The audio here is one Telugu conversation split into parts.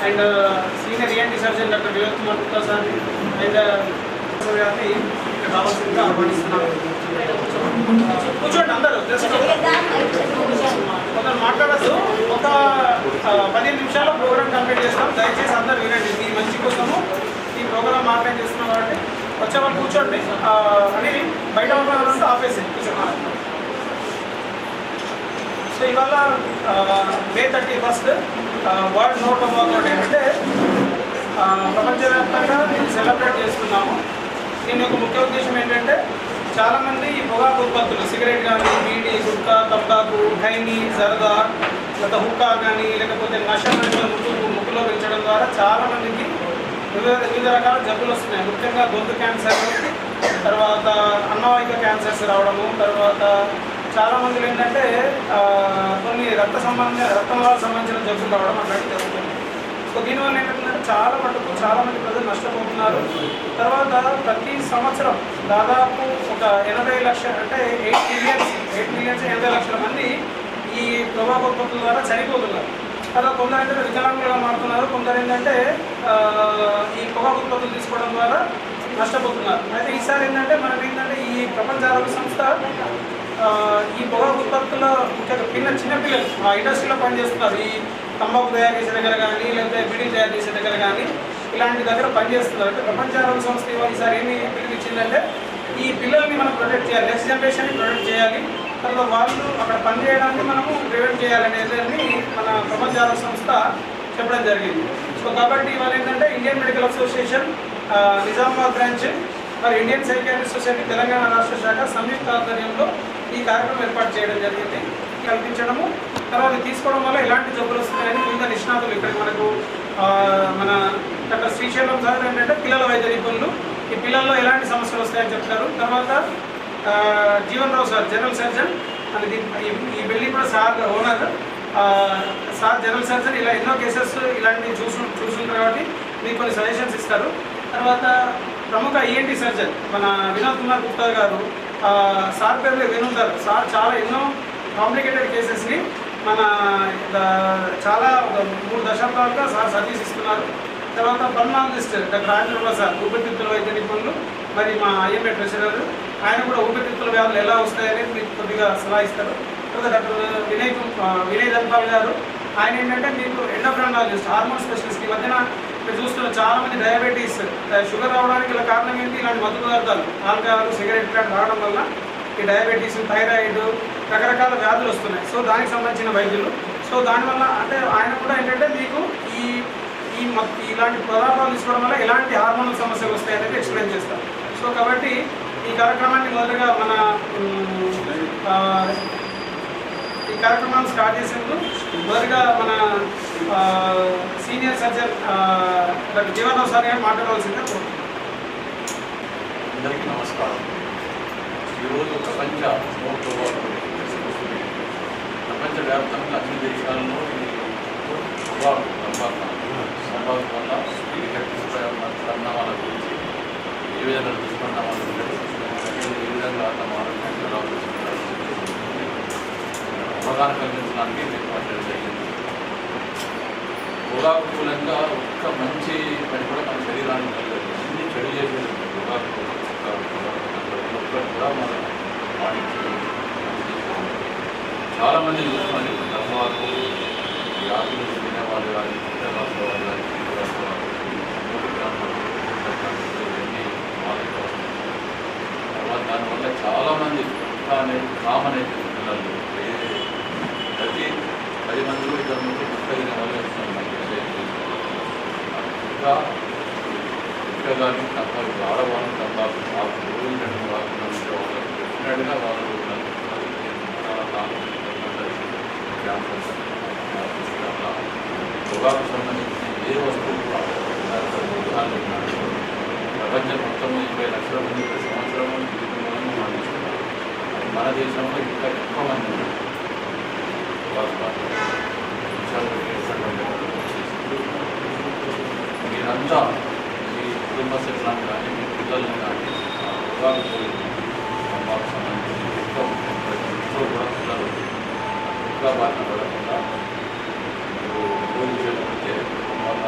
And senior ENT surgeon doctor Vivek Kumar Gupta sir and గారిని రావాల్సిందిగా ఆహ్వానిస్తున్నాను. కూర్చోండి అందరూ, జస్ట్ కొందరు మాట్లాడద్దు. ఒక 15 నిమిషాల ప్రోగ్రామ్ కంప్లీట్ చేస్తాం. దయచేసి అందరూ వినండి. మీ మంచి కోసము ఈ ప్రోగ్రామ్ ఆర్గనైజ్ చేస్తున్నాం కాబట్టి వచ్చే వాళ్ళు కూర్చోండి అని బయట వాళ్ళంతా ఆపేసి కూర్చోండి. సో ఇవాళ May 31 world no tobacco day అంటే ప్రపంచవ్యాప్తంగా దీన్ని సెలబ్రేట్ చేస్తున్నాము. దీని యొక్క ముఖ్య ఉద్దేశం ఏంటంటే చాలామంది ఈ పొగాకు ఉత్పత్తులు సిగరెట్ కానీ, బీడీ, గుట్కా, తంబాకు, ఖైనీ, జర్దా, లేదా హుక్కా కానీ, లేకపోతే నషలు ముక్కులో పెంచడం ద్వారా చాలామందికి వివిధ రకాల జబ్బులు వస్తున్నాయి. ముఖ్యంగా గొంతు క్యాన్సర్, తర్వాత అన్నవాహిక క్యాన్సర్స్ రావడము, తర్వాత చాలామందిలో ఏంటంటే కొన్ని రక్తనాళాలకు సంబంధించిన జబ్బులు రావడం అట్లాంటివి జరుగుతుంది. సో దీనివల్ల ఏంటంటే చాలామంది ప్రజలు నష్టపోతున్నారు. తర్వాత ప్రతి సంవత్సరం దాదాపు ఒక 80 లక్షల అంటే 8 మిలియన్స్ 80 లక్షల మంది ఈ పొగాకు ఉత్పత్తుల ద్వారా చనిపోతున్నారు. తర్వాత కొందరు ఏంటంటే వికలాంగులుగా మారుతున్నారు, కొందరు ఏంటంటే ఈ పొగాకు ఉత్పత్తులు తీసుకోవడం ద్వారా నష్టపోతున్నారు. అయితే ఈసారి ఏంటంటే ఈ ప్రపంచ ఆరోగ్య సంస్థ ఈ పొగాకు ఉత్పత్తుల ముఖ్యంగా చిన్నపిల్లలు ఆ ఇండస్ట్రీలో పనిచేస్తున్నారు. ఈ తంబాకు తయారు చేసే దగ్గర కానీ, లేకపోతే బీడీ తయారు చేసే దగ్గర కానీ ఇలాంటి దగ్గర పనిచేస్తున్నారు. అంటే ప్రపంచ ఆరోగ్య సంస్థ ఈసారి ఏమి పిలిపించిందంటే ఈ పిల్లల్ని మనం ప్రొటెక్ట్ చేయాలి, నెక్స్ట్ జనరేషన్ని ప్రొటెక్ట్ చేయాలి, తర్వాత వాళ్ళు అక్కడ పనిచేయడాన్ని మనము ప్రివెంట్ చేయాలనేది మన ప్రపంచ ఆరోగ్య సంస్థ చెప్పడం జరిగింది. సో కాబట్టి ఇవాళ ఏంటంటే Indian Medical association Nizamabad branch మరి ఇండియన్ సైకియాట్రిస్ట్ సొసైటీ తెలంగాణ రాష్ట్ర శాఖ సంయుక్త ఆధ్వర్యంలో ఈ కార్యక్రమం ఏర్పాటు చేయడం జరిగింది. కల్పించడము, తర్వాత తీసుకోవడం వల్ల ఎలాంటి జబ్బులు వస్తున్నాయని వివిధ నిష్ణాతులు ఇక్కడికి మనకు మన డాక్టర్ శ్రీశైలం సార్ ఏంటంటే పిల్లల వైద్య నిపుణులు ఈ పిల్లల్లో ఎలాంటి సమస్యలు వస్తాయని చెప్తారు. తర్వాత జీవన్ రావు సార్ జనరల్ సర్జన్ అనేది ఈ బిల్డింగ్ కూడా sir owner sir general surgeon. ఇలా ఎన్నో కేసెస్ ఇలాంటివి చూసుకుంటారు కాబట్టి మీకు కొన్ని సజెషన్స్ ఇస్తారు. తర్వాత ప్రముఖ ఈఎన్టీ సర్జన్ మన వినోద్ కుమార్ గుప్తా గారు, సార్ పేరులో వినుంటారు. సార్ చాలా ఎన్నో కాంప్లికేటెడ్ కేసెస్ని మన చాలా 3 దశాబ్దాలుగా సార్ సర్వీస్ ఇస్తున్నారు. తర్వాత పల్మాలజిస్ట్ డాక్టర్ రాజేంద్ర సార్ ఊపిరితిత్తుల వైద్య నిపుణులు, మరి మా ఐఎంఏ ట్రెజరర్, ఆయన కూడా ఊపిరితిత్తుల వ్యాధులు ఎలా వస్తాయనేది మీకు కొద్దిగా సలహా ఇస్తారు. తర్వాత డాక్టర్ వినయ్ దంపాల్ గారు, ఆయన ఏంటంటే మీకు ఎండోక్రైనాలజిస్ట్, హార్మోన్ స్పెషలిస్ట్. ఈ మధ్యన మీరు చూస్తున్న చాలామంది డయాబెటీస్, షుగర్ రావడానికి ఇలా కారణం ఏంటి? ఇలాంటి మత్తు పదార్థాలు, ఆల్కహాల్, సిగరెట్ ఇలాంటి తాగడం వల్ల ఈ డయాబెటీస్, థైరాయిడ్, రకరకాల వ్యాధులు వస్తున్నాయి. సో దానికి సంబంధించిన వైద్యులు. సో దానివల్ల అంటే ఆయన కూడా ఏంటంటే మీకు ఇలాంటి పదార్థాలు తీసుకోవడం వల్ల ఎలాంటి హార్మోనల్ సమస్యలు వస్తాయి అనేది ఎక్స్ప్లెయిన్ చేస్తారు. సో కాబట్టి ఈ కార్యక్రమాన్ని మొదలుగా ఈ కార్యక్రమాన్ని స్టార్ట్ చేసేందుకు మొదలుగా మన సీనియర్ సర్జన్ డాక్టర్ జీవన్ రావు సార్ గారు మాట్లాడవలసిందిగా కోరుతున్నాను. అందరికీ నమస్కారం. ఈరోజు ప్రపంచవ్యాప్తంగా అన్ని దేశాల్లో తంబాకు వల్ల పరిణామాల గురించి ఏ విధంగా దుష్పరిణామాలు ఏ విధంగా తమ ఆరోగ్యాన్ని అవగాహన కలిగించడానికి ఏర్పాటు జరిగింది. పొగాకు మూలంగా ఒక్క మంచి పని కూడా మన శరీరానికి కలగదు, అన్ని చెడు చేసేది పొగాకు కూడా మన బాడీకి. చాలామంది చూస్తున్నారు తంబాకు వ్యాధులు తినేవాళ్ళు కానీ, ఇతర రాష్ట్ర వాళ్ళు కానీ, తర్వాత దానివల్ల చాలామంది అనేది కామన్ అయితే పిల్లలు ప్రతి 10 మందిలో 2 మంది పుస్తకం వాళ్ళు ఇంకా కానీ తప్ప ఆడవాళ్ళు తప్ప రోజు 2 కాకుండా డెఫినెట్గా వాళ్ళు పొగాకు సంబంధించిన ఏ వస్తువు కూడా ప్రపంచం మొత్తం 20 లక్షల మంది ప్రతి సంవత్సరం జీవితంలో మరణిస్తున్నారు. మన దేశంలో ఇంకా ఎక్కువ మంది మీరంతా మీ కుటుంబ సభ్యులను కానీ మీ పిల్లలను కానీ పొగాకు సంబంధించి ఎక్కువ ప్రతి ఇంట్లో కూడా పిల్లలు ఇంకా బారిన పడకుండా రోజు చేపడితే వాళ్ళ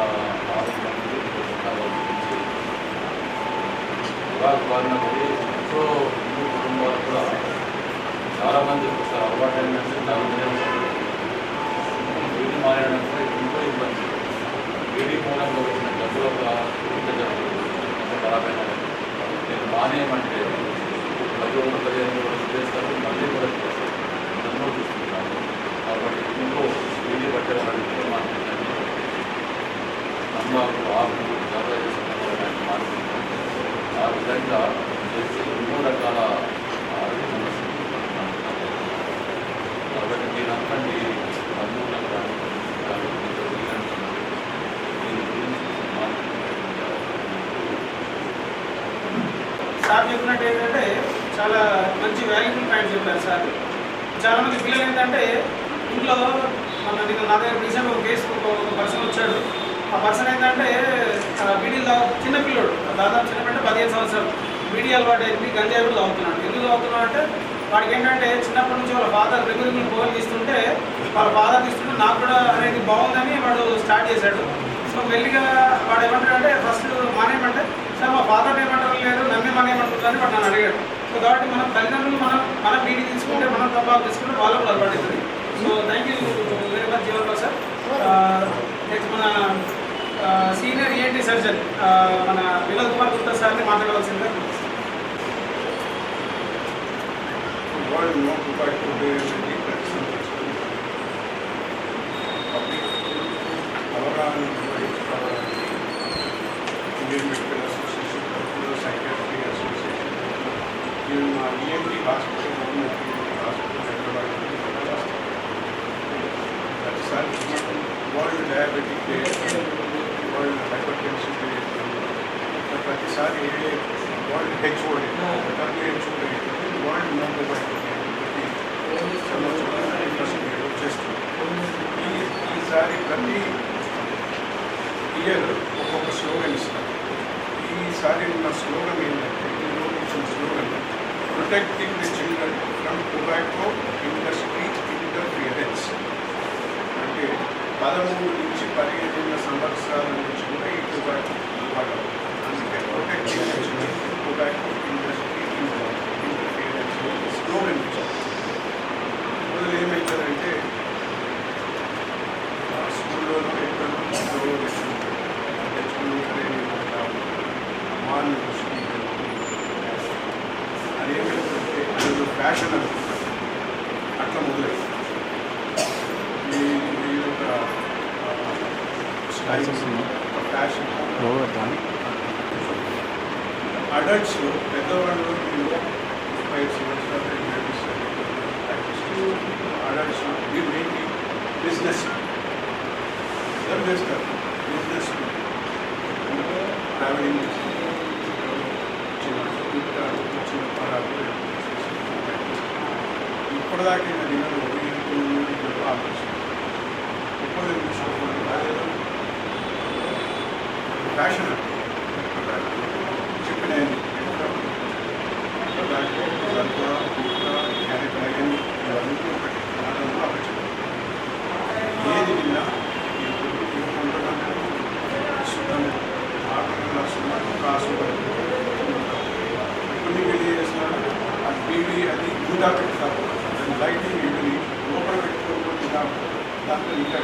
మానేయమంటే 10-15 రోజులు చేస్తారు, మళ్ళీ కూడా చేస్తారు. ఎన్నో చూస్తున్నాము. కాబట్టి ఇంట్లో వీడి బట్టే వాళ్ళకి మార్కెట్ తంబాకు ఆకు జరగ చేసుకోవడానికి మార్కెట్ ఆ విధంగా చేసి ఎన్నో రకాల ఆరోగ్య సమస్యలు పడుతున్నారు. కాబట్టి మీరు అక్కడి బంధువులకు కానీ దీని గురించి సార్ చెప్పినట్టు ఏంటంటే చాలా మంచి వాల్యుబుల్ పాయింట్ చెప్పారు సార్. చాలామంది పిల్లలు ఏంటంటే ఇంట్లో మన నా దగ్గర రీసెంట్ ఒక కేసు ఒక పర్సన్ వచ్చాడు. ఆ పర్సన్ ఏంటంటే బీడీలో చిన్న పిల్లోడు, దాదాపు చిన్నపంటే 15 సంవత్సరాలు బీడీ అలవాటు అయింది, గంజాయి కూడా తాగుతున్నాడు. ఎందుకు తాగుతున్నాడు అంటే వాడికి ఏంటంటే చిన్నప్పటి నుంచి వాళ్ళ ఫాదర్ రెగ్యులర్గా పోలు తీస్తుంటే వాళ్ళ ఫాదర్ తీస్తుంటే నాకు కూడా అనేది బాగుందని వాడు స్టార్ట్ చేశాడు. సో మెల్లిగా వాడు ఏమంటాడంటే ఫస్ట్ మానేయమంటే సార్ మా ఫాదర్ ఏమంటారు లేదు నన్నే మానేయమంటుందని వాడు నన్ను అడిగాడు. సో కాబట్టి మన తల్లిదండ్రులు మన బీడీ తీసుకుంటే మనం తప్పాలు తీసుకుంటే వాళ్ళకు కూడా అలవాటు అవుతుంది. So thank you very much Jeevan sir. Next మన సీనియర్ ఈఎన్టీ సర్జన్ మన వినోద్ కుమార్ గుప్తా సార్ని మాట్లాడవలసిందిగా. World No Tobacco Day is a deep public అవగాహన నిర్వహించుకోవడానికి ఇండియన్ మెడికల్ అసోసియేషన్ తరఫున సైకాట్రీ అసోసియేషన్ నేను మా ENT hospital government hospital Hyderabad ప్రతిసారి world diabetic day, world hypertension day, ప్రతిసారి వరల్డ్ హెచ్ఓ day, WHO day, world no tobacco day ప్రతి సంవత్సరం చేస్తుంది. ఈసారి ప్రతి ఇయర్ ఒక్కొక్క స్లోగన్ ఇస్తారు. ఈసారి ఉన్న స్లోగన్ ఏంటంటే ఈరోజు ఇచ్చిన slogan protecting the children from tobacco industry interference. అంటే 13 నుంచి 15 సంవత్సరాల నుంచి కూడా ఈ టొబాకో వాడడం. అందుకే protecting the children from tobacco industry interference slogan ఇచ్చారు. మొదలు ఏమవుతుందంటే స్కూల్లోనూ ఎక్కడో తెచ్చుకుని మాల్ అదేమిటంటే అది ఫ్యాషన్ అట్లా మొదలైంది. ఈ యొక్క స్టైల్ ఫ్యాషన్ అడల్ట్స్ పెద్దవాళ్ళు 5 సంవత్సరాలు ప్రాక్టీస్ చేస్తారు. అడల్ట్స్ మెయిన్లీ బిజినెస్ చేస్తారు. బిజినెస్ ట్రావెలింగ్ చిన్న పరాలు ఇప్పటిదాకా నేను ఆలోచన ఇప్పుడు అదేదో ఫ్యాషన్ చెప్పిన ఏది విన్నా కాసు కొన్ని వెళ్ళి చేస్తున్నారు. అది బీడీ అది గుండా పెడతారు, దాని లైటింగ్ ఇవన్నీ లోపల పెట్టుకోకుండా దాంట్లో ఇంకా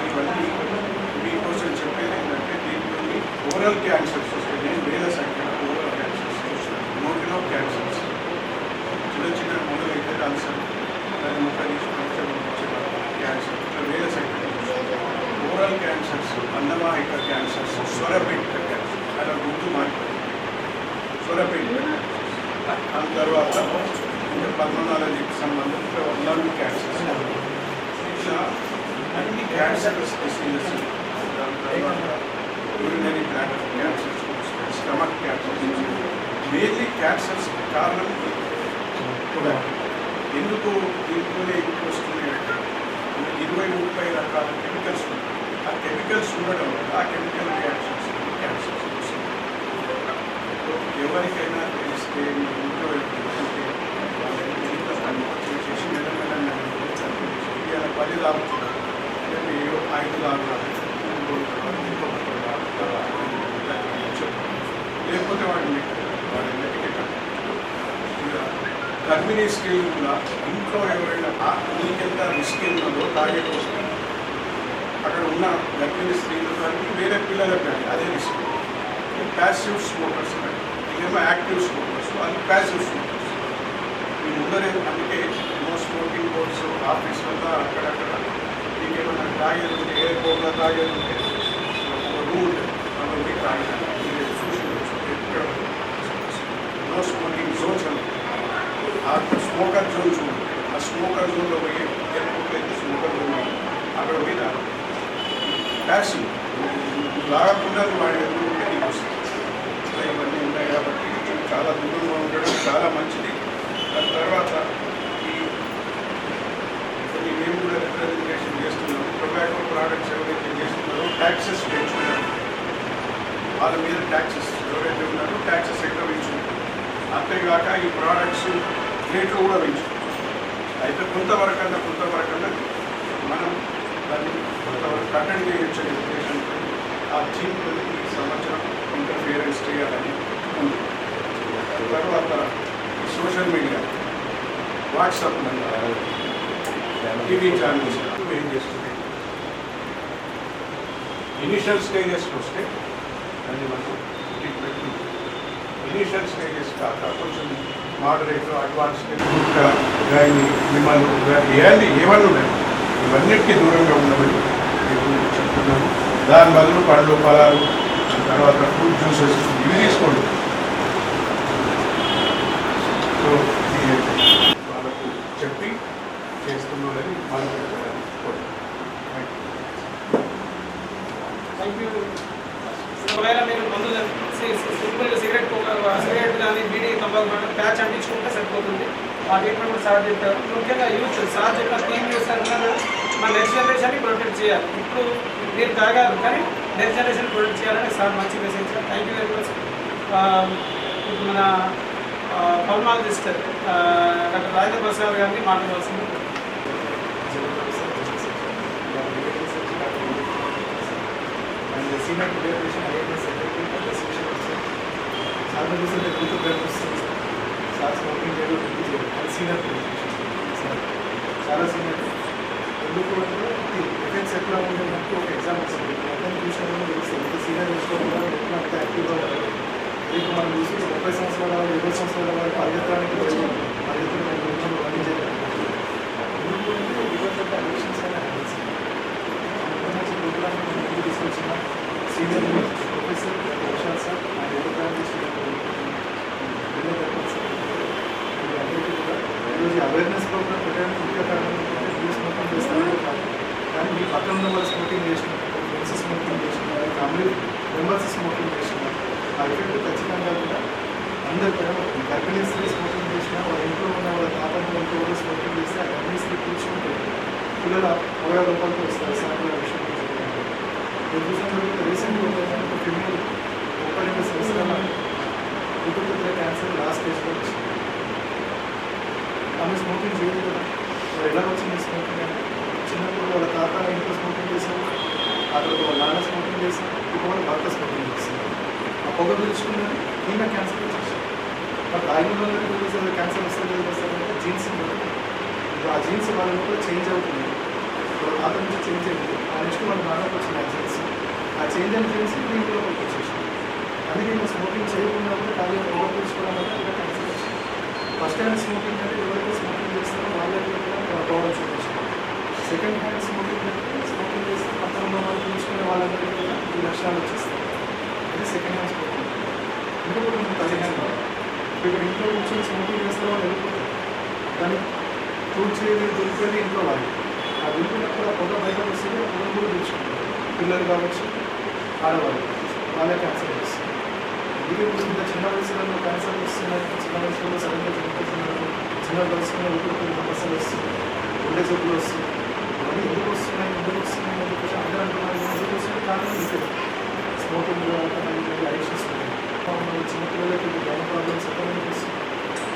ఇవన్నీ మీకోసం చెప్పేది ఏంటంటే దీంట్లోని ఓరల్ క్యాన్సర్స్ వస్తాయి. నేను వేల సంఖ్యలో ఓరల్ క్యాన్సర్స్, నోటిలో క్యాన్సర్స్, చిన్న మొదలైతే క్యాన్సర్, దాని ముఖ క్యాన్సర్, ఇట్లా వేల సంఖ్యలో ఓరల్ క్యాన్సర్స్, అన్నవాహిక క్యాన్సర్స్, స్వరపేట క్యాన్సర్, అలా గుర్తు మారిపోయింది స్వరపేట. దాని తర్వాత ఇంకా పల్మనాలజీకి సంబంధించిన లంగ్ క్యాన్సర్స్, ఇట్లా అన్ని క్యాన్సర్స్ డిసీజెస్. దాని తర్వాత urinary bladder cancers, stomach cancers, mainly cancers కారణం కూడా. ఎందుకు దీంట్లోనే ఎక్కువ వస్తున్నాయి అంటే 20-30 రకాల కెమికల్స్ ఉన్నాయి. ఆ కెమికల్స్ ఉండడం వల్ల ఆ కెమికల్ రియాక్షన్స్ క్యాన్సర్స్ వస్తుంది. ఎవరికైనా తెలిస్తే మీ ఇంట్లో చేసి మెల్లమెల్ల 10 లాగుతున్నారు, 5 లాగుతున్నారు, లేకపోతే వాడిని గర్భిణీ స్త్రీలు కూడా ఇంట్లో ఎవరైనా నీకెంత రిస్క్ ఉన్నదో తాగేటి వస్తుంది. అక్కడ ఉన్న గర్భిణీ స్త్రీలు కానీ వేరే పిల్లలకు కానీ అదే రిస్క్. ప్యాసివ్ స్మోకర్స్ కానీ ఇదేమో యాక్టివ్ స్మోకర్స్, అది ప్యాసివ్ స్మోకర్స్. ఈ ముందరే అందుకే నో స్మోకింగ్ బోర్డ్స్ ఆఫీస్ వల్ల అక్కడక్కడ మీకు ఏమైనా తాగేది ఉంటే ఎయిర్పోర్ట్లో తాగేది ఉంటే ఒక రూల్ అవన్నీ తాగినారు. మీరు చూసి ఎక్కడ నో స్మోకింగ్ జోన్స్ అని ఆ స్మోకర్ జోన్స్ ఉంటుంది. ఆ స్మోకర్ జోన్లో పోయి ఎయిర్పోర్ట్లో అయితే స్మోకర్ జోన్ అక్కడ పోయిన ప్యాసివ్ లాగకుండా వాడి ఎదురుకుంటే నీకు వస్తుంది. ఇట్లా ఇవన్నీ ఉన్నాయి కాబట్టి ఇది చాలా దూరంగా ఉండడం చాలా మంచిది. దాని తర్వాత ఈ మేము కూడా రిప్రజెంటేషన్ చేస్తున్నాము. టొబాకో ప్రోడక్ట్స్ ఎవరైతే చేస్తున్నారో ట్యాక్సెస్ పెంచుకున్నారు, వాళ్ళ మీద ట్యాక్సెస్ ఎవరైతే ఉన్నారో ట్యాక్సెస్ ఎక్కువ పెంచుకుంటారు. అంతేగాక ఈ ప్రోడక్ట్స్ రేట్లు కూడా పెంచుకుంటారు. అయితే కొంతవరకన్నా మనం దాన్ని కొంతవరకు కట్టడి చేయొచ్చని ఉద్దేశంతో ఆ చీప్ని ఈ సంవత్సరం ఇంటర్ఫియరెన్స్ చేయాలని ఉంది. తర్వాత social media, WhatsApp TV channels ఏం చేస్తుంది, ఇనిషియల్ స్టేజెస్లో వస్తే దాన్ని మనం ట్రీట్మెంట్ ఇనిషియల్ స్టేజెస్ కాక కొంచెం మోడరేట్ అడ్వాన్స్ గుట్కా గాయని విమాలు ఇవన్నీ ఏమన్నా ఉన్నాయి, ఇవన్నిటికీ దూరంగా ఉండమని నేను చెప్తున్నాను. దాని బదులు పండ్లు ఫలాలు తర్వాత ఫ్రూట్ జ్యూసెస్ ఇవి తీసుకోండి. సో వాళ్ళకు చెప్పి చేస్తున్నదని మనం థ్యాంక్ యూ. ఒకవేళ మీరు మందులు సింపుల్గా సిగరెట్ కానీ బీడీ తంబాకు ప్యాచ్ అంటించుకుంటే సరిపోతుంది. ఆ ట్రీట్మెంట్ కూడా సార్ చెప్పారు. ముఖ్యంగా యూత్ సార్ చెప్పిన థీమ్ యూస్ అంటున్నారు, మన నెక్స్ట్ జనరేషన్ని ప్రొటెక్ట్ చేయాలి. ఇప్పుడు మీరు తాగారు కానీ నెక్స్ట్ జనరేషన్ ప్రొటెక్ట్ చేయాలని సార్ మంచి message. Thank you very much. ఇప్పుడు మన పల్మాలజిస్ట్ డాక్టర్ రాజేంద్ర ప్రసాద్ గారిని మాట్లాడవలసింది. senior pediatrician IAS secretary of the section also. Sir ने दूसरे दिन तो ब्रेकफास्ट साथ स्मोकिंग के लिए भी है senior pediatrician చాలా సీనియర్ ఎందుకు అంటే ఎఫెక్ట్స్ ఎట్లా ఉంటే నాకు ఒక ఎగ్జామ్ వస్తుంది మొత్తం విషయంలో తెలుస్తుంది సీనియర్ విషయంలో ఎట్లా అంటే యాక్టివ్గా ఉండాలి. ఇప్పుడు మనం చూసి 30 సంవత్సరాల 20 సంవత్సరాల వరకు పరిగెత్తడానికి పరిగెత్తడం అన్నీ చేయాలి. ఎందుకు అంటే ఇటువంటి అడిక్షన్స్ అయినా హ్యాబిట్స్ మంచి ప్రోగ్రామ్ ముందుకు తీసుకొచ్చిన సీనియర్ ప్రొఫెసర్ విశాల్ సార్ ఆ యోగా అందరికీ కూడా ఈరోజు అవేర్నెస్ ప్రోగ్రామ్ పెట్టడానికి ముఖ్య కారణం ఏంటంటే మీరు స్మోకింగ్ చేస్తారో కాదు, కానీ మీ పక్కన ఉన్న వాళ్ళు స్మోకింగ్ చేసినారు, ఫ్రెండ్స్ స్మోకింగ్ చేసినారు, ఫ్యామిలీ మెంబర్స్ స్మోకింగ్ చేసినారు. ఆ ఎఫెక్ట్ ఖచ్చితంగా కూడా అందరి గర్భిణీ స్త్రీ స్మోకింగ్ చేసినా వాళ్ళ ఇంట్లో ఉన్న వాళ్ళ తాతలు ఇంట్లో కూడా స్మోకింగ్ చేస్తే ఆ గర్భిణీ స్త్రీ కూర్చుంటే పిల్లల 30 రూపాయలతో వస్తారు సార్ విషయం. నేను చూసినట్టు రీసెంట్గా ఒక ఫిమేల్ 32 సంవత్సరాల ఊపిరితిత్తుల క్యాన్సర్ లాస్ట్ స్టేజ్లో వచ్చింది. ఆమె స్మోకింగ్ చేయదు కదా, ఎలా వచ్చింది స్మోకింగ్ అంటే చిన్నప్పుడు వాళ్ళ తాత ఇంట్లో స్మోకింగ్ చేశారు, ఆ తర్వాత వాళ్ళ నాన్న స్మోకింగ్ చేశారు, ఇప్పుడు వాళ్ళ భర్త స్మోకింగ్ చేస్తారు. ఆ పొగ పీల్చుకున్నది ఈమె క్యాన్సర్ వచ్చేసారు. బట్ ఐదు క్యాన్సర్ వస్తుంది కదా సార్ అంటే జీన్స్ ఆ జీన్స్ వాళ్ళ లోపల చేంజ్ అవుతుంది. వాళ్ళ తాత నుంచి చేంజ్ అయింది, ఆ నెక్స్ట్ వాళ్ళ నాన్నకు వచ్చిన ఆ జీన్స్, ఆ చేంజ్ అని తెలిసి ఇంట్లో లోపలికి వచ్చేసారు. అందుకే ఇంకా స్మోకింగ్ చేయకుండా కూడా ఖాళీ పొగ పీల్చుకోవడం వల్ల ఇంకా క్యాన్సర్ వచ్చింది. ఫస్ట్ హ్యాండ్ స్మోకింగ్ అంటే ఎవరైతే స్మోకింగ్ చేస్తారో వాళ్ళకి కూడా ప్రభావం చూపించారు. సెకండ్ హ్యాండ్ స్మోకింగ్ అంటే స్మోకింగ్ చేస్తే పక్కన ఉన్న వాళ్ళు పీల్చుకునే వాళ్ళందరికీ కూడా ఈ లక్షణాలు వచ్చేస్తాయి. అది సెకండ్ హ్యాండ్ స్మోకింగ్. ఇంకొకటి మనం థర్డ్ హ్యాండ్ ఇక్కడ ఇంట్లో కూర్చొని స్మోకింగ్ చేస్తే వాళ్ళు వెళ్ళిపోతారు, కానీ కూర్చేది దొరికేది ఇంట్లో వాళ్ళు. ఆ దొరికినప్పుడు ఆ పొగ బయటకు వస్తుంది, ఆ పొగ కూడా పీల్చుకుంటారు. పిల్లలు కావచ్చు, ఆడవాళ్ళు వాళ్ళే క్యాన్సర్ వస్తుంది. ఇది ఇంత చిన్న వయసులో క్యాన్సర్ వస్తున్నాయి, చిన్న వయసులో సడన్గా చనిపోతున్నారు, చిన్న వయసులో ఊపిరితిత్తుల సమస్యలు వస్తున్నాయి, గుండె జబ్బులు వస్తున్నాయి. ఇవన్నీ ఎందుకు వస్తున్నాయి అని చెప్పేసి అందరూ అంటున్నారు. ఎందుకు వస్తున్నాయి కారణం ఇంతే, స్మోకింగ్ అడిక్షన్స్ ఉన్నాయి. చిన్నపిల్లలకి బ్రెయిన్ ప్రాబ్లమ్స్ ఎక్కడైనా వస్తుంది.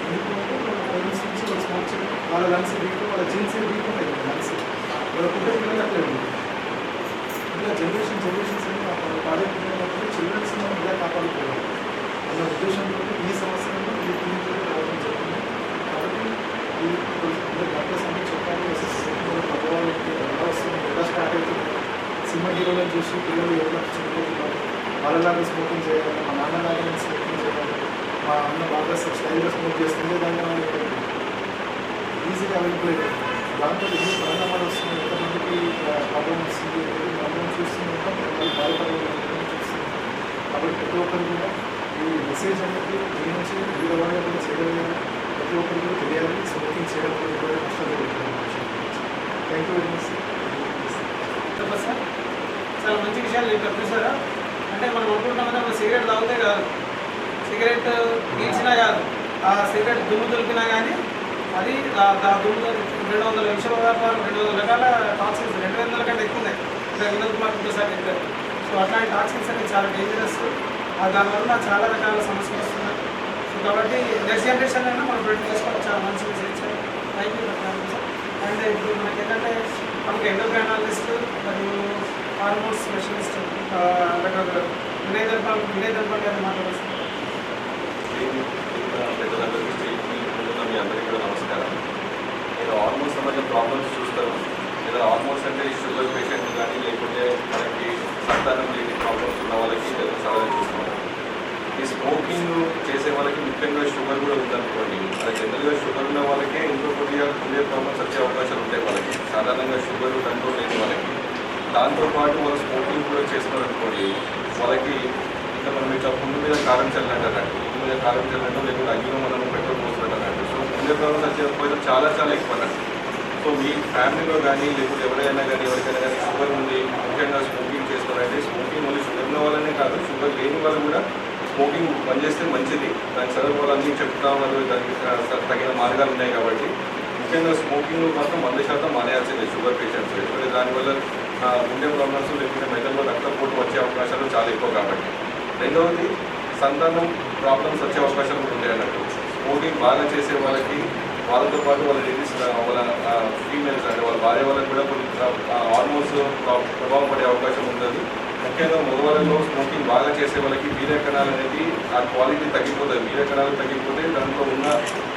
ఎందుకంటే వాళ్ళ పేరెంట్స్ నుంచి వాళ్ళు స్మోక్ చేయడం, వాళ్ళ లంగ్స్ వీక్, వాళ్ళ జీన్స్ వీక్ ఉంటాయి కదా లంగ్స్, వాళ్ళ పుట్టే పిల్లలు అట్లే ఉంటుంది. ఇలా జనరేషన్స్ అని పాడే పిల్లలు చిల్డ్రన్స్ మనం ఇలా కాపాడుకోవాలి అన్న ఉద్దేశంతో ఈ సంవత్సరంలో ఈ క్లినిక్లో రావడం జరిగింది. కాబట్టి ఈ అందరు డాక్టర్స్ అన్నీ చెప్పాలి ప్రభావాలు ఎలా వస్తుంది, ఎలా స్టార్ట్ అవుతుంది. సినిమా హీరోలను చూసి పిల్లలు ఎవరు చనిపోతున్నారు, వాళ్ళలాగా స్మోకింగ్ చేయాలి, మా నాన్నలాగా నేను స్మోకింగ్ చేయాలి, మా అన్న బాగా స్టైల్గా స్మోక్ చేస్తుంటే దాన్ని ఈజీగా అవైలబుల్ అయిపోయింది. దాంట్లో ఎన్ని పరిణామాలు వస్తున్నాయి, ఎంతమందికి ప్రాబ్లం వస్తుంది మనం చూస్తూనే ఉంటాం, వాళ్ళు బాధపడాలని చూస్తున్నాం. కాబట్టి ప్రతి ఒక్కరు కూడా ఈ మెసేజ్ అనేది మీ నుంచి వివిధ వాళ్ళ కూడా చేయగలిగారు, ప్రతి ఒక్కరు కూడా తెలియాలి. స్మోకింగ్ చేయడం కూడా కూడా కష్టపడుతుంది. థ్యాంక్ యూ వెరీ మచ్ చెప్పండి సార్. చాలా మంచి విషయాలు చెప్పారు చూసారా. అంటే మనం అనుకుంటున్నాం కదా, మనం సిగరెట్ తాగితే కాదు, సిగరెట్ పీల్చినా కాదు, ఆ సిగరెట్ దుమ్ము దులిపినా కానీ అది ఆ దుమ్ము 200 విష పదార్థాలు, 200 రకాల టాక్సిన్స్, 200 కంటే ఎక్కువ ఉన్నాయి. వినోద్ కుమార్ ఇంకోసారి చెప్పారు. సో అట్లాంటి టాక్సిన్స్ అనేది చాలా డేంజరస్. దానివల్ల చాలా రకాల సమస్యలు వస్తున్నాయి. సో కాబట్టి నెక్స్ట్ జనరేషన్ అయినా మనం ప్రొటెక్ట్ చేసుకోవాలి. చాలా మంచి message. Thank you sir. And ఇప్పుడు మనకి ఏంటంటే మనకి ఎండోక్రైనాలజిస్ట్ మరియు హార్మోన్స్ స్పెషలిస్ట్ వినయ్ దర్పాల్ గారు మాట్లాడుతున్నారు. పెద్దలందరికీ మీ అందరికీ కూడా నమస్కారం. నేను హార్మోన్స్ సంబంధించిన ప్రాబ్లమ్స్ చూస్తాను. లేదా హార్మోన్స్ అంటే షుగర్ పేషెంట్ కానీ లేకపోతే మనకి సంతానం లేని ప్రాబ్లమ్స్ ఉన్న వాళ్ళకి నేను చాలా చూస్తున్నాను. ఈ స్మోకింగ్ చేసే వాళ్ళకి ముఖ్యంగా షుగర్ కూడా ఉందనుకోండి, అది జనరల్గా షుగర్ ఉన్న వాళ్ళకే ఇంకో కొద్దిగా ప్రాబ్లమ్స్ వచ్చే అవకాశాలు ఉంటాయి. వాళ్ళకి సాధారణంగా షుగర్ కంట్రోల్ లేని వాళ్ళకి, దాంతోపాటు వాళ్ళు స్మోకింగ్ కూడా చేస్తున్నారనుకోండి, వాళ్ళకి ఇంకా మనం ఇట్లా పుండు మీద కారం చల్లంటే అన్నట్టు, పుండు మీద కారం చల్లంటే లేకపోతే అగ్గిలో మనం పెట్రోల్ పోస్తున్నట్టు అన్నట్టు. సో పుండే ప్రాబ్లమ్స్ వచ్చే అవకాశం చాలా చాలా ఎక్కువ అన్నట్టు. సో మీ ఫ్యామిలీలో కానీ లేకపోతే ఎవరైనా కానీ ఎవరికైనా కానీ షుగర్ ఉంది, ముఖ్యంగా స్మోకింగ్ చేస్తున్నారంటే, స్మోకింగ్ ఓన్లీ షుగర్ ఉన్న వాళ్ళనే కాదు, షుగర్ లేని వాళ్ళు కూడా స్మోకింగ్ బంద్ చేస్తే మంచిది. దానికి చదువు వాళ్ళన్నీ చెప్తా ఉన్నారు, దానికి తగిన మార్గాలు ఉన్నాయి. కాబట్టి ముఖ్యంగా స్మోకింగ్ మాత్రం 100% మానేయాల్సిందే షుగర్ పేషెంట్స్. ఎందుకంటే దానివల్ల గుండె ప్రాబ్లమ్స్ లేకపోతే మెదడులో రక్తపోటు వచ్చే అవకాశాలు చాలా ఎక్కువ. కాబట్టి రెండవది సంతానం ప్రాబ్లమ్స్ వచ్చే అవకాశాలు కూడా ఉంటాయి అన్నట్టు. స్మోకింగ్ బాగా చేసే వాళ్ళకి, వాళ్ళతో పాటు వాళ్ళ లేడీస్ వాళ్ళ ఫీమేల్స్ అంటే వాళ్ళ భార్య వాళ్ళకి కూడా కొన్ని హార్మోన్స్ ప్రభావం పడే అవకాశం ఉంటుంది. ముఖ్యంగా మగవాళ్ళలో స్మోకింగ్ బాగా చేసే వాళ్ళకి వీర్యకణాలు అనేది ఆ క్వాలిటీ తగ్గిపోతుంది. వీర్యకణాలు తగ్గిపోతే దాంట్లో ఉన్న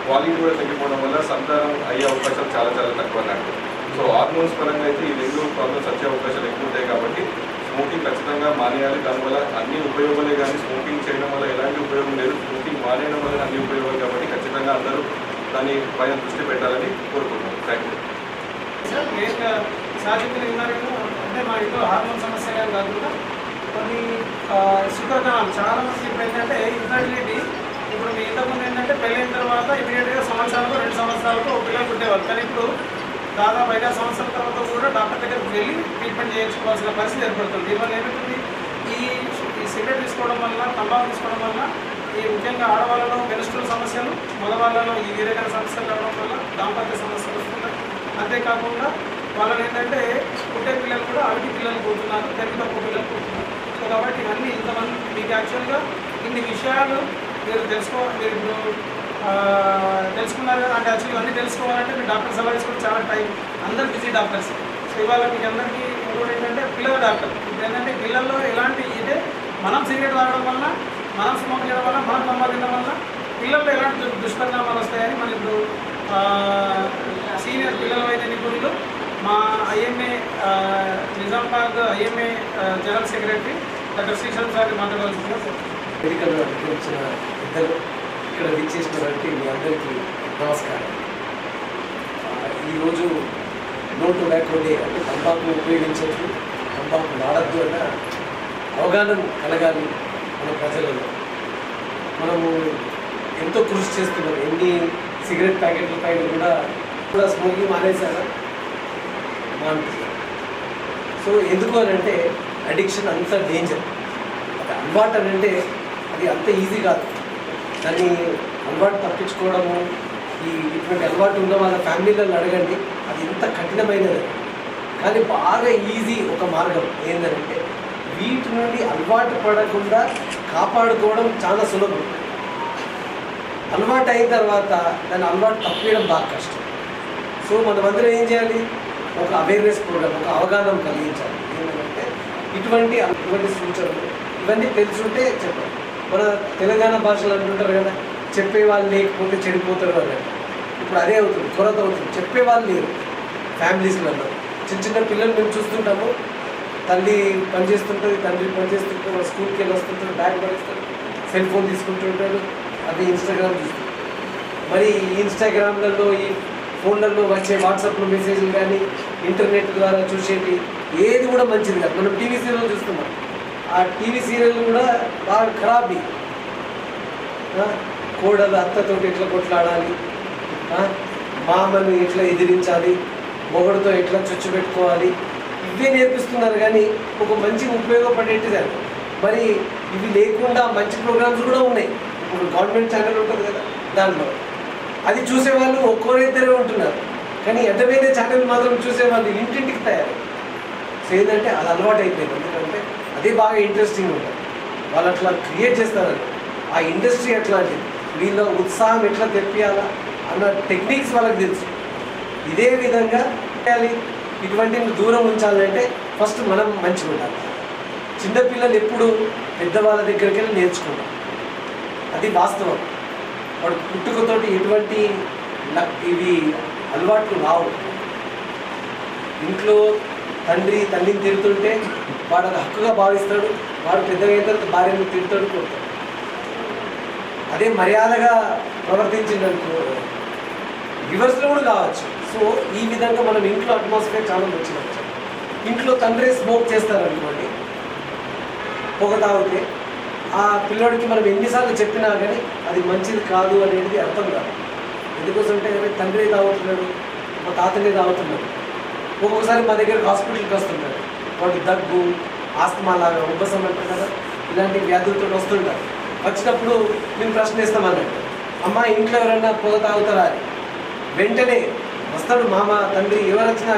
క్వాలిటీ కూడా తగ్గిపోవడం వల్ల సంతానం అయ్యే అవకాశాలు చాలా చాలా తక్కువ అన్నట్టు. సో హార్మోన్స్ పరంగా అయితే ఈ రెండు ప్రాబ్లమ్స్ వచ్చే అవకాశాలు ఎక్కువ ఉంటాయి. కాబట్టి స్మోకింగ్ ఖచ్చితంగా మానేయాలి. దానివల్ల అన్ని ఉపయోగాలే, కానీ స్మోకింగ్ చేయడం వల్ల ఎలాంటి ఉపయోగం లేదు. స్మోకింగ్ మానేయడం వల్ల అన్ని ఉపయోగాలు. కాబట్టి ఖచ్చితంగా అందరూ దాని పైన దృష్టి పెట్టాలని కోరుకుంటున్నాను. Thank you sir. మెయిన్గా సాధించిన విన్నారు అంటే మా ఇంట్లో హార్మోన్ సమస్య కాకుండా కొన్ని షుగర్ కణాలు చాలా మంది ఇప్పుడు ఏంటంటే ఇన్ఫర్టిలిటీ. ఇప్పుడు మీ ఇంతకుముందు ఏంటంటే పెళ్ళైన తర్వాత ఇమీడియట్గా సంవత్సరాలకు 2 సంవత్సరాలకు పిల్లలు పుట్టేవాళ్ళు. కానీ ఇప్పుడు దాదాపు 5 సంవత్సరాల తర్వాత కూడా డాక్టర్ దగ్గరికి వెళ్ళి ట్రీట్మెంట్ చేయించుకోవాల్సిన పరిస్థితి ఏర్పడుతుంది. దీనివల్ల ఏమవుతుంది, ఈ సిగరెట్ తీసుకోవడం వల్ల, తంబాకు తీసుకోవడం వల్ల ఈ ముఖ్యంగా ఆడవాళ్ళలో మెన్స్ట్రువల్ సమస్యలు, మగవాళ్ళలో ఈ వీరకణ సమస్యలు రావడం వల్ల దాంపత్య సమస్యలు వస్తున్నాయి. అంతేకాకుండా వాళ్ళని ఏంటంటే పుట్టే పిల్లలు కూడా అవిటి పిల్లలు పుడుతున్నారు, తెలుగు తక్కువ పిల్లలు పుడుతున్నారు. సో కాబట్టి ఇవన్నీ ఇంతమంది మీకు యాక్చువల్గా ఇన్ని విషయాలు మీరు మీరు ఇప్పుడు తెలుసుకున్నారు కదా. అంటే యాక్చువల్గా అన్నీ తెలుసుకోవాలంటే మీ డాక్టర్ సలహా తీసుకుంటే చాలా టైం, అందరు బిజీ డాక్టర్స్. సో ఇవాళ మీకు అందరికీ ఇంకోటి ఏంటంటే పిల్లల డాక్టర్. ఇప్పుడు ఏంటంటే పిల్లల్లో ఎలాంటి ఇదే మనం సిగరెట్ తాగడం వల్ల, మనం స్మోక్ చేయడం వల్ల, మనం తంబాకు తినడం వల్ల పిల్లల్లో ఎలాంటి దుష్పరిణామాలు వస్తాయని మనం ఇప్పుడు సీనియర్ పిల్లల వైద్య నిపుణులు మా IMA Nizamabad IMA general secretary doctor Srisailam sir మాట్లాడవలసిందిగా సార్. మెడికల్లో వచ్చిన ఇద్దరు ఇక్కడ విచ్చేసినటువంటి మీ అందరికీ నమస్కారం. ఈరోజు నో టొబాకో డే, అంటే తంబాకు ఉపయోగించద్దు, తంబాకు వాడద్దు అన్న అవగాహన కలగాలి మన ప్రజలలో. మనము ఎంతో కృషి చేస్తున్నాం. ఎన్ని సిగరెట్ ప్యాకెట్ల పైన కూడా స్మోకింగ్ మానేశారా మానుతున్నారు. సో ఎందుకు అని అంటే అడిక్షన్ అంత డేంజర్. అది అలవాటు అని అంటే అది అంత ఈజీ కాదు. దాన్ని అలవాటు తప్పించుకోవడము, ఇటువంటి అలవాటు ఉన్న వాళ్ళ ఫ్యామిలీలను అడగండి, అది ఎంత కఠినమైనది. కానీ బాగా ఈజీ ఒక మార్గం ఏంటంటే వీటి నుండి అలవాటు పడకుండా కాపాడుకోవడం చాలా సులభం. అలవాటు అయిన తర్వాత దాన్ని అలవాటు తప్పేయడం బాగా కష్టం. సో మనమందరం ఏం చేయాలి, ఒక అవేర్నెస్ ప్రోగ్రామ్, ఒక అవగాహన కలిగించాలి. ఏంటంటే ఇటువంటి సూచనలు ఇవన్నీ తెలుసుంటే చెప్పాలి. మన తెలంగాణ భాషలో అంటుంటారు కదా, చెప్పేవాళ్ళు లేకపోతే చెడిపోతారు అన్నట్టు. ఇప్పుడు అదే అవుతుంది, కొరత అవుతుంది. చెప్పేవాళ్ళు లేరు ఫ్యామిలీస్లలో. చిన్న చిన్న పిల్లలు మేము చూస్తుంటాము, తల్లి పనిచేస్తుంటుంది, తండ్రి పనిచేస్తుంటారు, స్కూల్కి వెళ్ళి వస్తుంటారు, బ్యాగ్ పడిస్తారు, సెల్ ఫోన్ తీసుకుంటుంటారు, అదే ఇన్స్టాగ్రామ్ చూస్తాం. మరి ఈ ఇన్స్టాగ్రామ్లలో ఈ ఫోన్లలో వచ్చే వాట్సాప్లో మెసేజ్లు కానీ ఇంటర్నెట్ ద్వారా చూసేటి ఏది కూడా మంచిది కాదు. మనం టీవీ సీరియల్ చూస్తున్నాం, ఆ టీవీ సీరియల్ కూడా బాగా ఖరాబీ. కోడలు అత్తతో ఎట్లా కొట్లాడాలి, మామను ఎట్లా ఎదిరించాలి, మొగుడుతో ఎట్లా చొచ్చు పెట్టుకోవాలి, ఇవే నేర్పిస్తున్నారు. కానీ ఒక మంచి ఉపయోగపడేటిది అది. మరి ఇవి లేకుండా మంచి ప్రోగ్రామ్స్ కూడా ఉన్నాయి. ఇప్పుడు గవర్నమెంట్ ఛానల్ ఉంటుంది కదా, దాంట్లో అది చూసేవాళ్ళు ఒక్కరిద్దరే ఉంటున్నారు. కానీ అడ్డమైన ఛానల్ మాత్రం చూసేవాళ్ళు ఇంటింటికి తయారు. సో ఏంటంటే అది అలవాటు అయిపోయింది. ఎందుకంటే అదే బాగా ఇంట్రెస్టింగ్ ఉంటుంది. వాళ్ళు అట్లా క్రియేట్ చేస్తారు. ఆ ఇండస్ట్రీ అట్లాంటిది. వీళ్ళ ఉత్సాహం ఎట్లా తెప్పియాలా అన్న టెక్నిక్స్ వాళ్ళకి తెలుసు. ఇదే విధంగా ఇటువంటిని దూరం ఉంచాలంటే ఫస్ట్ మనం మంచిగా ఉండాలి. చిన్నపిల్లలు ఎప్పుడు పెద్దవాళ్ళ దగ్గరికి వెళ్ళి నేర్చుకుంటారు, అది వాస్తవం. వాడు పుట్టుకతోటి ఎటువంటి ఇవి అలవాట్లు రావు. ఇంట్లో తల్లిని తిడుతుంటే వాడు అది హక్కుగా భావిస్తాడు. వాడు పెద్దగా అయిన తర్వాత భార్యను తిడుతాడు, కొడతాడు. అదే మర్యాదగా ప్రవర్తించిందనుకో రివర్స్లో కూడా కావచ్చు. సో ఈ విధంగా మనం ఇంట్లో అట్మాస్ఫియర్ చాలా మంచిగా వచ్చాం. ఇంట్లో తండ్రి స్మోక్ చేస్తారనుకోండి, పొగ తాగితే ఆ పిల్లోడికి మనం ఎన్నిసార్లు చెప్పినా కానీ అది మంచిది కాదు అనేది అర్థం కాదు. ఎందుకోసంటే తండ్రి తాగుతున్నాడు, మా తాతనే తాగుతున్నాడు. ఒక్కొక్కసారి మా దగ్గర హాస్పిటల్కి వస్తుంటాడు. వాడు దగ్గు, ఆస్తమా లాగా, ఉబ్బసం అంటారు కదా, ఇలాంటి వ్యాధులతో వస్తుంటారు. వచ్చినప్పుడు మేము ప్రశ్నిస్తామన్నట్టు, అమ్మ ఇంట్లో ఎవరైనా పొగ తాగుతారా అని. వెంటనే వస్తాడు మామ, తండ్రి, ఎవరు వచ్చినా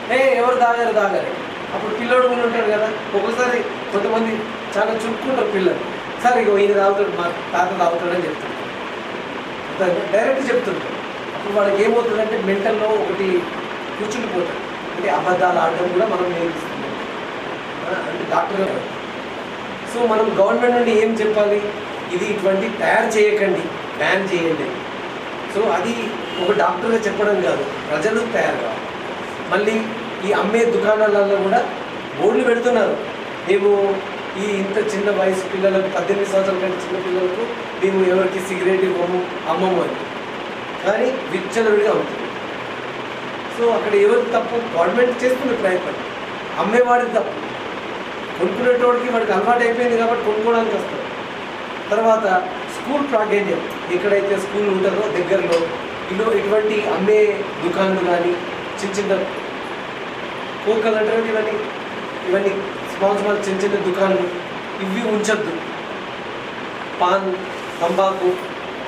కానీ ఎవరు తాగారు. అప్పుడు పిల్లోడు కూడా ఉంటాడు కదా. ఒక్కొక్కసారి కొంతమంది చాలా చుట్టుకుంటారు పిల్లలు. సార్ ఇక ఈయన తాగుతాడు, మా తాత తాగుతాడని చెప్తుంటారు, డైరెక్ట్ చెప్తుంటారు. అప్పుడు వాళ్ళకి ఏమవుతుందంటే మెంటల్లో ఒకటి కూర్చుండిపోతాడు. అంటే అబద్ధాలు ఆడడం కూడా మనం నేర్పిస్తున్నాం అంటే డాక్టర్. సో మనం గవర్నమెంట్ నుండి ఏం చెప్పాలి, ఇది ఇటువంటి తయారు చేయకండి, బ్యాన్ చేయండి. సో అది ఒక డాక్టర్గా చెప్పడం కాదు, ప్రజలు తయారు కావాలి. మళ్ళీ ఈ అమ్మే దుకాణాలలో కూడా బోర్డులు పెడుతున్నారు, మేము ఈ ఇంత చిన్న వయసు పిల్లలకు 18 సంవత్సరాల కంటే చిన్న పిల్లలకు మేము ఎవరికి సిగరెట్ అమ్మము అని. కానీ విచ్చలవిడిగా అవుతుంది. సో అక్కడ ఎవరికి తప్పు? గవర్నమెంట్ చేస్తున్న ప్రయత్నం, అమ్మేవాడికి తప్పు. కొనుక్కునేటోడికి వాడికి అలవాటు అయిపోయింది కాబట్టి కొనుక్కోవడానికి వస్తారు. తర్వాత స్కూల్ ప్రాధాన్యం, ఎక్కడైతే స్కూల్ ఉంటుందో దగ్గరలో ఇటువంటి అమ్మే దుకాణాలు కానీ చిన్న చిన్న కోకలు అంటారు, ఇవన్నీ స్మాల్ చిన్న దుకాణాలు ఇవి ఉంచద్దు. పాన్, తంబాకు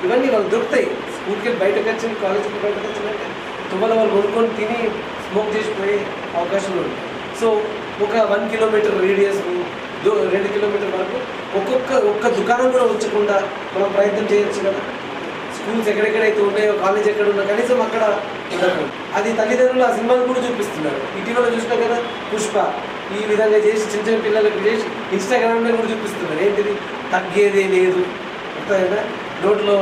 ఇవన్నీ వాళ్ళు దొరుకుతాయి. స్కూల్కి వెళ్ళి బయటకు వచ్చింది, కాలేజీకి బయటకు వచ్చిందంటే తుమ్మల వాళ్ళు కొనుక్కొని తిని స్మోక్ చేసిపోయే అవకాశాలు ఉంటాయి. సో ఒక 1 కిలోమీటర్ రేడియస్, 2 కిలోమీటర్ వరకు ఒక్క దుకాణం కూడా ఉంచకుండా మనం ప్రయత్నం చేయొచ్చు కదా. స్కూల్స్ ఎక్కడెక్కడైతే ఉన్నాయో, కాలేజ్ ఎక్కడ ఉన్నా కనీసం అక్కడ ఉండదు. అది తల్లిదండ్రులు ఆ సినిమాలు కూడా చూపిస్తున్నారు. ఇటీవల చూసినా కదా పుష్ప, ఈ విధంగా చేసి చిన్న చిన్న పిల్లలకు చేసి ఇన్స్టాగ్రామ్లో కూడా చూపిస్తున్నారు. ఏంటిది, తగ్గేదే లేదు. అంతేనా, నోట్లో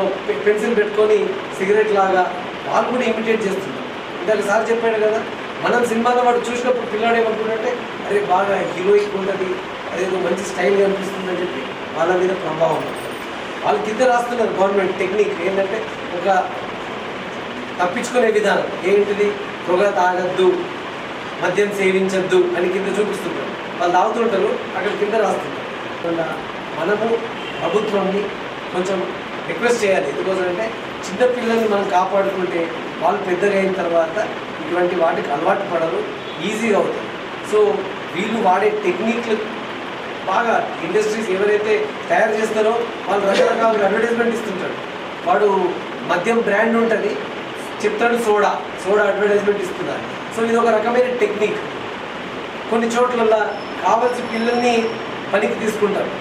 పెన్సిల్ పెట్టుకొని సిగరెట్ లాగా వాళ్ళు కూడా ఇమిటేట్ చేస్తున్నారు. ఇందాక సార్ చెప్పాడు కదా, మనం సినిమాలో వాడు చూసినప్పుడు పిల్లాడు ఏమనుకుంటే అరే బాగా హీరోయిక్ ఉంటుంది, అదేదో మంచి స్టైల్గా అనిపిస్తుందని చెప్పి వాళ్ళ మీద ప్రభావం ఉంటుంది. వాళ్ళు కింద రాస్తున్నారు గవర్నమెంట్ టెక్నిక్ ఏంటంటే ఒక తప్పించుకునే విధానం. ఏంటిది, పొగ తాగద్దు, మద్యం సేవించద్దు అని కింద చూపిస్తుంటారు. వాళ్ళు తాగుతుంటారు, అక్కడ కింద రాస్తుంటారు. మనము ప్రభుత్వాన్ని కొంచెం రిక్వెస్ట్ చేయాలి. ఎందుకోసం అంటే చిన్నపిల్లల్ని మనం కాపాడుకుంటే వాళ్ళు పెద్దగా అయిన తర్వాత ఇటువంటి వాటికి అలవాటు పడరు, ఈజీగా అవుతుంది. సో వీళ్ళు వాడే టెక్నిక్లు బాగా ఇండస్ట్రీస్ ఎవరైతే తయారు చేస్తారో వాళ్ళు రకరకాల అడ్వర్టైజ్మెంట్ ఇస్తుంటాడు. వాడు మద్యం బ్రాండ్ ఉంటుంది, చెప్తాడు సోడా అడ్వర్టైజ్మెంట్ ఇస్తున్నారు. సో ఇది ఒక రకమైన టెక్నిక్. కొన్ని చోట్ల కావాల్సి పిల్లల్ని పనికి తీసుకుంటారు.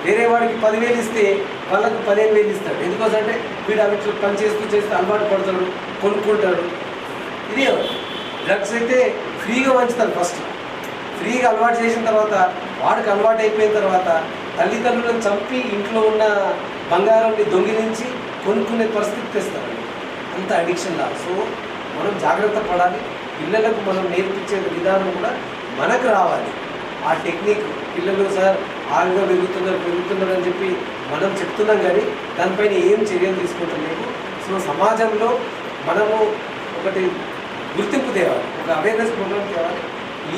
వేరే వాడికి 10,000 ఇస్తే వాళ్ళకు 15,000 ఇస్తాడు. ఎందుకోసంటే వీడు అవి పని చేస్తూ అలవాటు పడతాడు, కొనుక్కుంటాడు. ఇది డ్రగ్స్ అయితే ఫ్రీగా వంచుతారు. ఫస్ట్ ఫ్రీగా అలవాటు చేసిన తర్వాత వాడికి అలవాటు అయిపోయిన తర్వాత తల్లిదండ్రులను చంపి ఇంట్లో ఉన్న బంగారాన్ని దొంగిలించి కొనుక్కునే పరిస్థితి తెస్తారు. అంత అడిక్షన్ లా. సో మనం జాగ్రత్త పడాలి. పిల్లలకు మనం నేర్పించే విధానం కూడా మనకు రావాలి. ఆ టెక్నిక్ పిల్లలు సార్ ఆరుగా పెరుగుతున్నారు అని చెప్పి మనం చెప్తున్నాం, కానీ దానిపైన ఏం చర్యలు తీసుకుంటలేము. సో సమాజంలో మనము ఒకటి గుర్తింపు తేవాలి, ఒక అవేర్నెస్ ప్రోగ్రామ్ తేవాలి.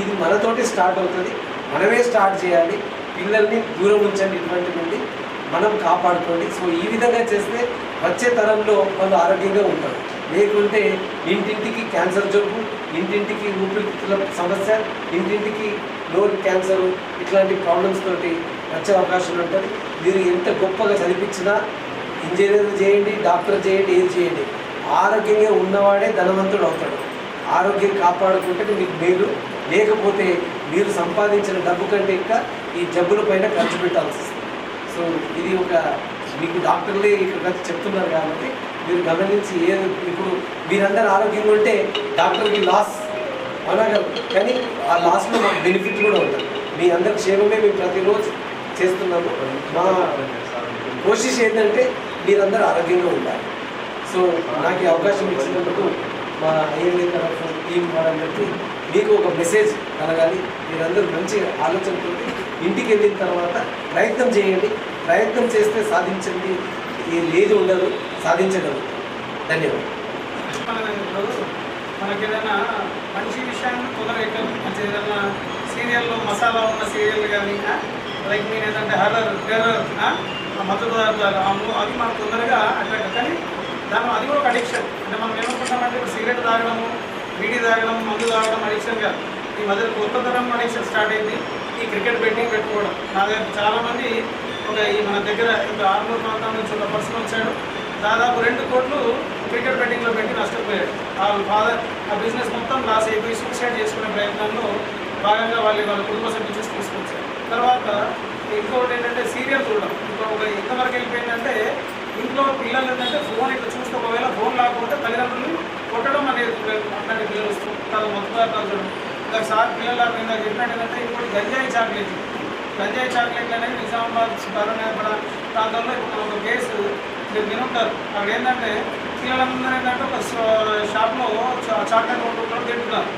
ఇది మనతోటి స్టార్ట్ అవుతుంది, మనమే స్టార్ట్ చేయాలి. పిల్లల్ని దూరం ఉంచండి, ఇటువంటి నుండి మనం కాపాడుకోండి. సో ఈ విధంగా చేస్తే వచ్చే తరంలో వాళ్ళు ఆరోగ్యంగా ఉంటారు. లేకుంటే ఇంటింటికి క్యాన్సర్ జబ్బు, ఇంటింటికి ఊపిరితిత్తుల సమస్య, ఇంటింటికి నోరు క్యాన్సర్, ఇట్లాంటి ప్రాబ్లమ్స్ తోటి వచ్చే అవకాశం ఉంటుంది. మీరు ఎంత గొప్పగా చదివించినా, ఇంజనీర్ చేయండి, డాక్టర్ చేయండి, ఏది చేయండి, ఆరోగ్యంగా ఉన్నవాడే ధనవంతుడు అవుతాడు. ఆరోగ్యం కాపాడుకుంటే మీకు మేలు. లేకపోతే మీరు సంపాదించిన డబ్బు కంటే ఇంకా ఈ జబ్బుల పైన ఖర్చు పెట్టాల్సి వస్తుంది. సో ఇది ఒక మీకు డాక్టర్లే ఇక్కడ చెప్తున్నారు కాబట్టి మీరు గమనించి ఇప్పుడు మీరందరూ ఆరోగ్యంగా ఉంటే డాక్టర్కి లాస్ అనగా, కానీ ఆ లాస్లో మాకు బెనిఫిట్ కూడా ఉంటుంది. మీ అందరి క్షేమమే మేము ప్రతిరోజు చేస్తున్నాము. మా కోషిష్ ఏంటంటే మీరందరూ ఆరోగ్యంగా ఉండాలి. సో నాకు ఈ అవకాశం ఇచ్చినందుకు మా ఐఎల్ఏ తరఫు టీం వాళ్ళందరికీ మీకు ఒక మెసేజ్ కలగాలి. మీరందరూ మంచి ఆలోచనతో ఇంటికి వెళ్ళిన తర్వాత ప్రయత్నం చేయండి. ప్రయత్నం చేస్తే సాధించండి, లేదు ఉండదు, సాధించగలరు. ధన్యవాదాలు. మనకి ఏదైనా మంచి విషయాన్ని తొందరగా ఎక్కదు. మంచి ఏదైనా సీరియల్లో మసాలా ఉన్న సీరియల్ కానీ, లైక్ మీరు ఏదంటే హర్రర్ టెర్రర్, మత్తు పదార్థాలు అవి మనకు తొందరగా అట్రాక్ట్. కానీ అది కూడా ఒక అడిక్షన్. అంటే మనం ఏమనుకుంటామంటే ఇప్పుడు సిగరెట్ తాగడము, బీడీ తాగడం, మందు తాగడం అడిక్షన్ కాదు. ఈ మధ్య కొత్త తరం అడిక్షన్ స్టార్ట్ అయింది, ఈ క్రికెట్ బెట్టింగ్ పెట్టుకోవడం. నా దగ్గర చాలామంది ఈ మన దగ్గర ఇంకా ఆర్మూర్ ప్రాంతం నుంచి ఒక పర్సన్ వచ్చాడు, దాదాపు 2 కోట్లు క్రికెట్ బెట్టింగ్లో పెట్టి నష్టపోయాడు. వాళ్ళ ఫాదర్ ఆ బిజినెస్ మొత్తం లాస్ అయిపోయి సూసైడ్ చేసుకునే ప్రయత్నంలో భాగంగా వాళ్ళ కుటుంబ సభ్యులు తీసుకొచ్చారు. తర్వాత ఇంకొకటి ఏంటంటే సీరియల్ చూడడం. ఇంకొక ఎంతవరకు వెళ్ళిపోయిందంటే ఇంట్లో పిల్లలు ఏంటంటే ఫోన్ ఇట్లా చూస్తే ఒకవేళ ఫోన్ లేకపోతే తల్లిదండ్రులు కొట్టడం అనేది అట్లాంటి పిల్లలు వస్తారు. మొత్తం చూడడం ఒకసారి పిల్లలు ఇందాక చెప్పినట్టు ఏంటంటే ఇంకోటి గంజాయి చాక్లెట్లు అనేది నిజామాబాద్ కరోనాపడ ప్రాంతంలో ఇప్పుడు ఒక కేసు మీరు వినుంటారు. అక్కడ ఏంటంటే పిల్లలందరూ ఏంటంటే ఒక షాప్లో చాక్లెట్ కొనుక్కుంటారు, తింటున్నారు.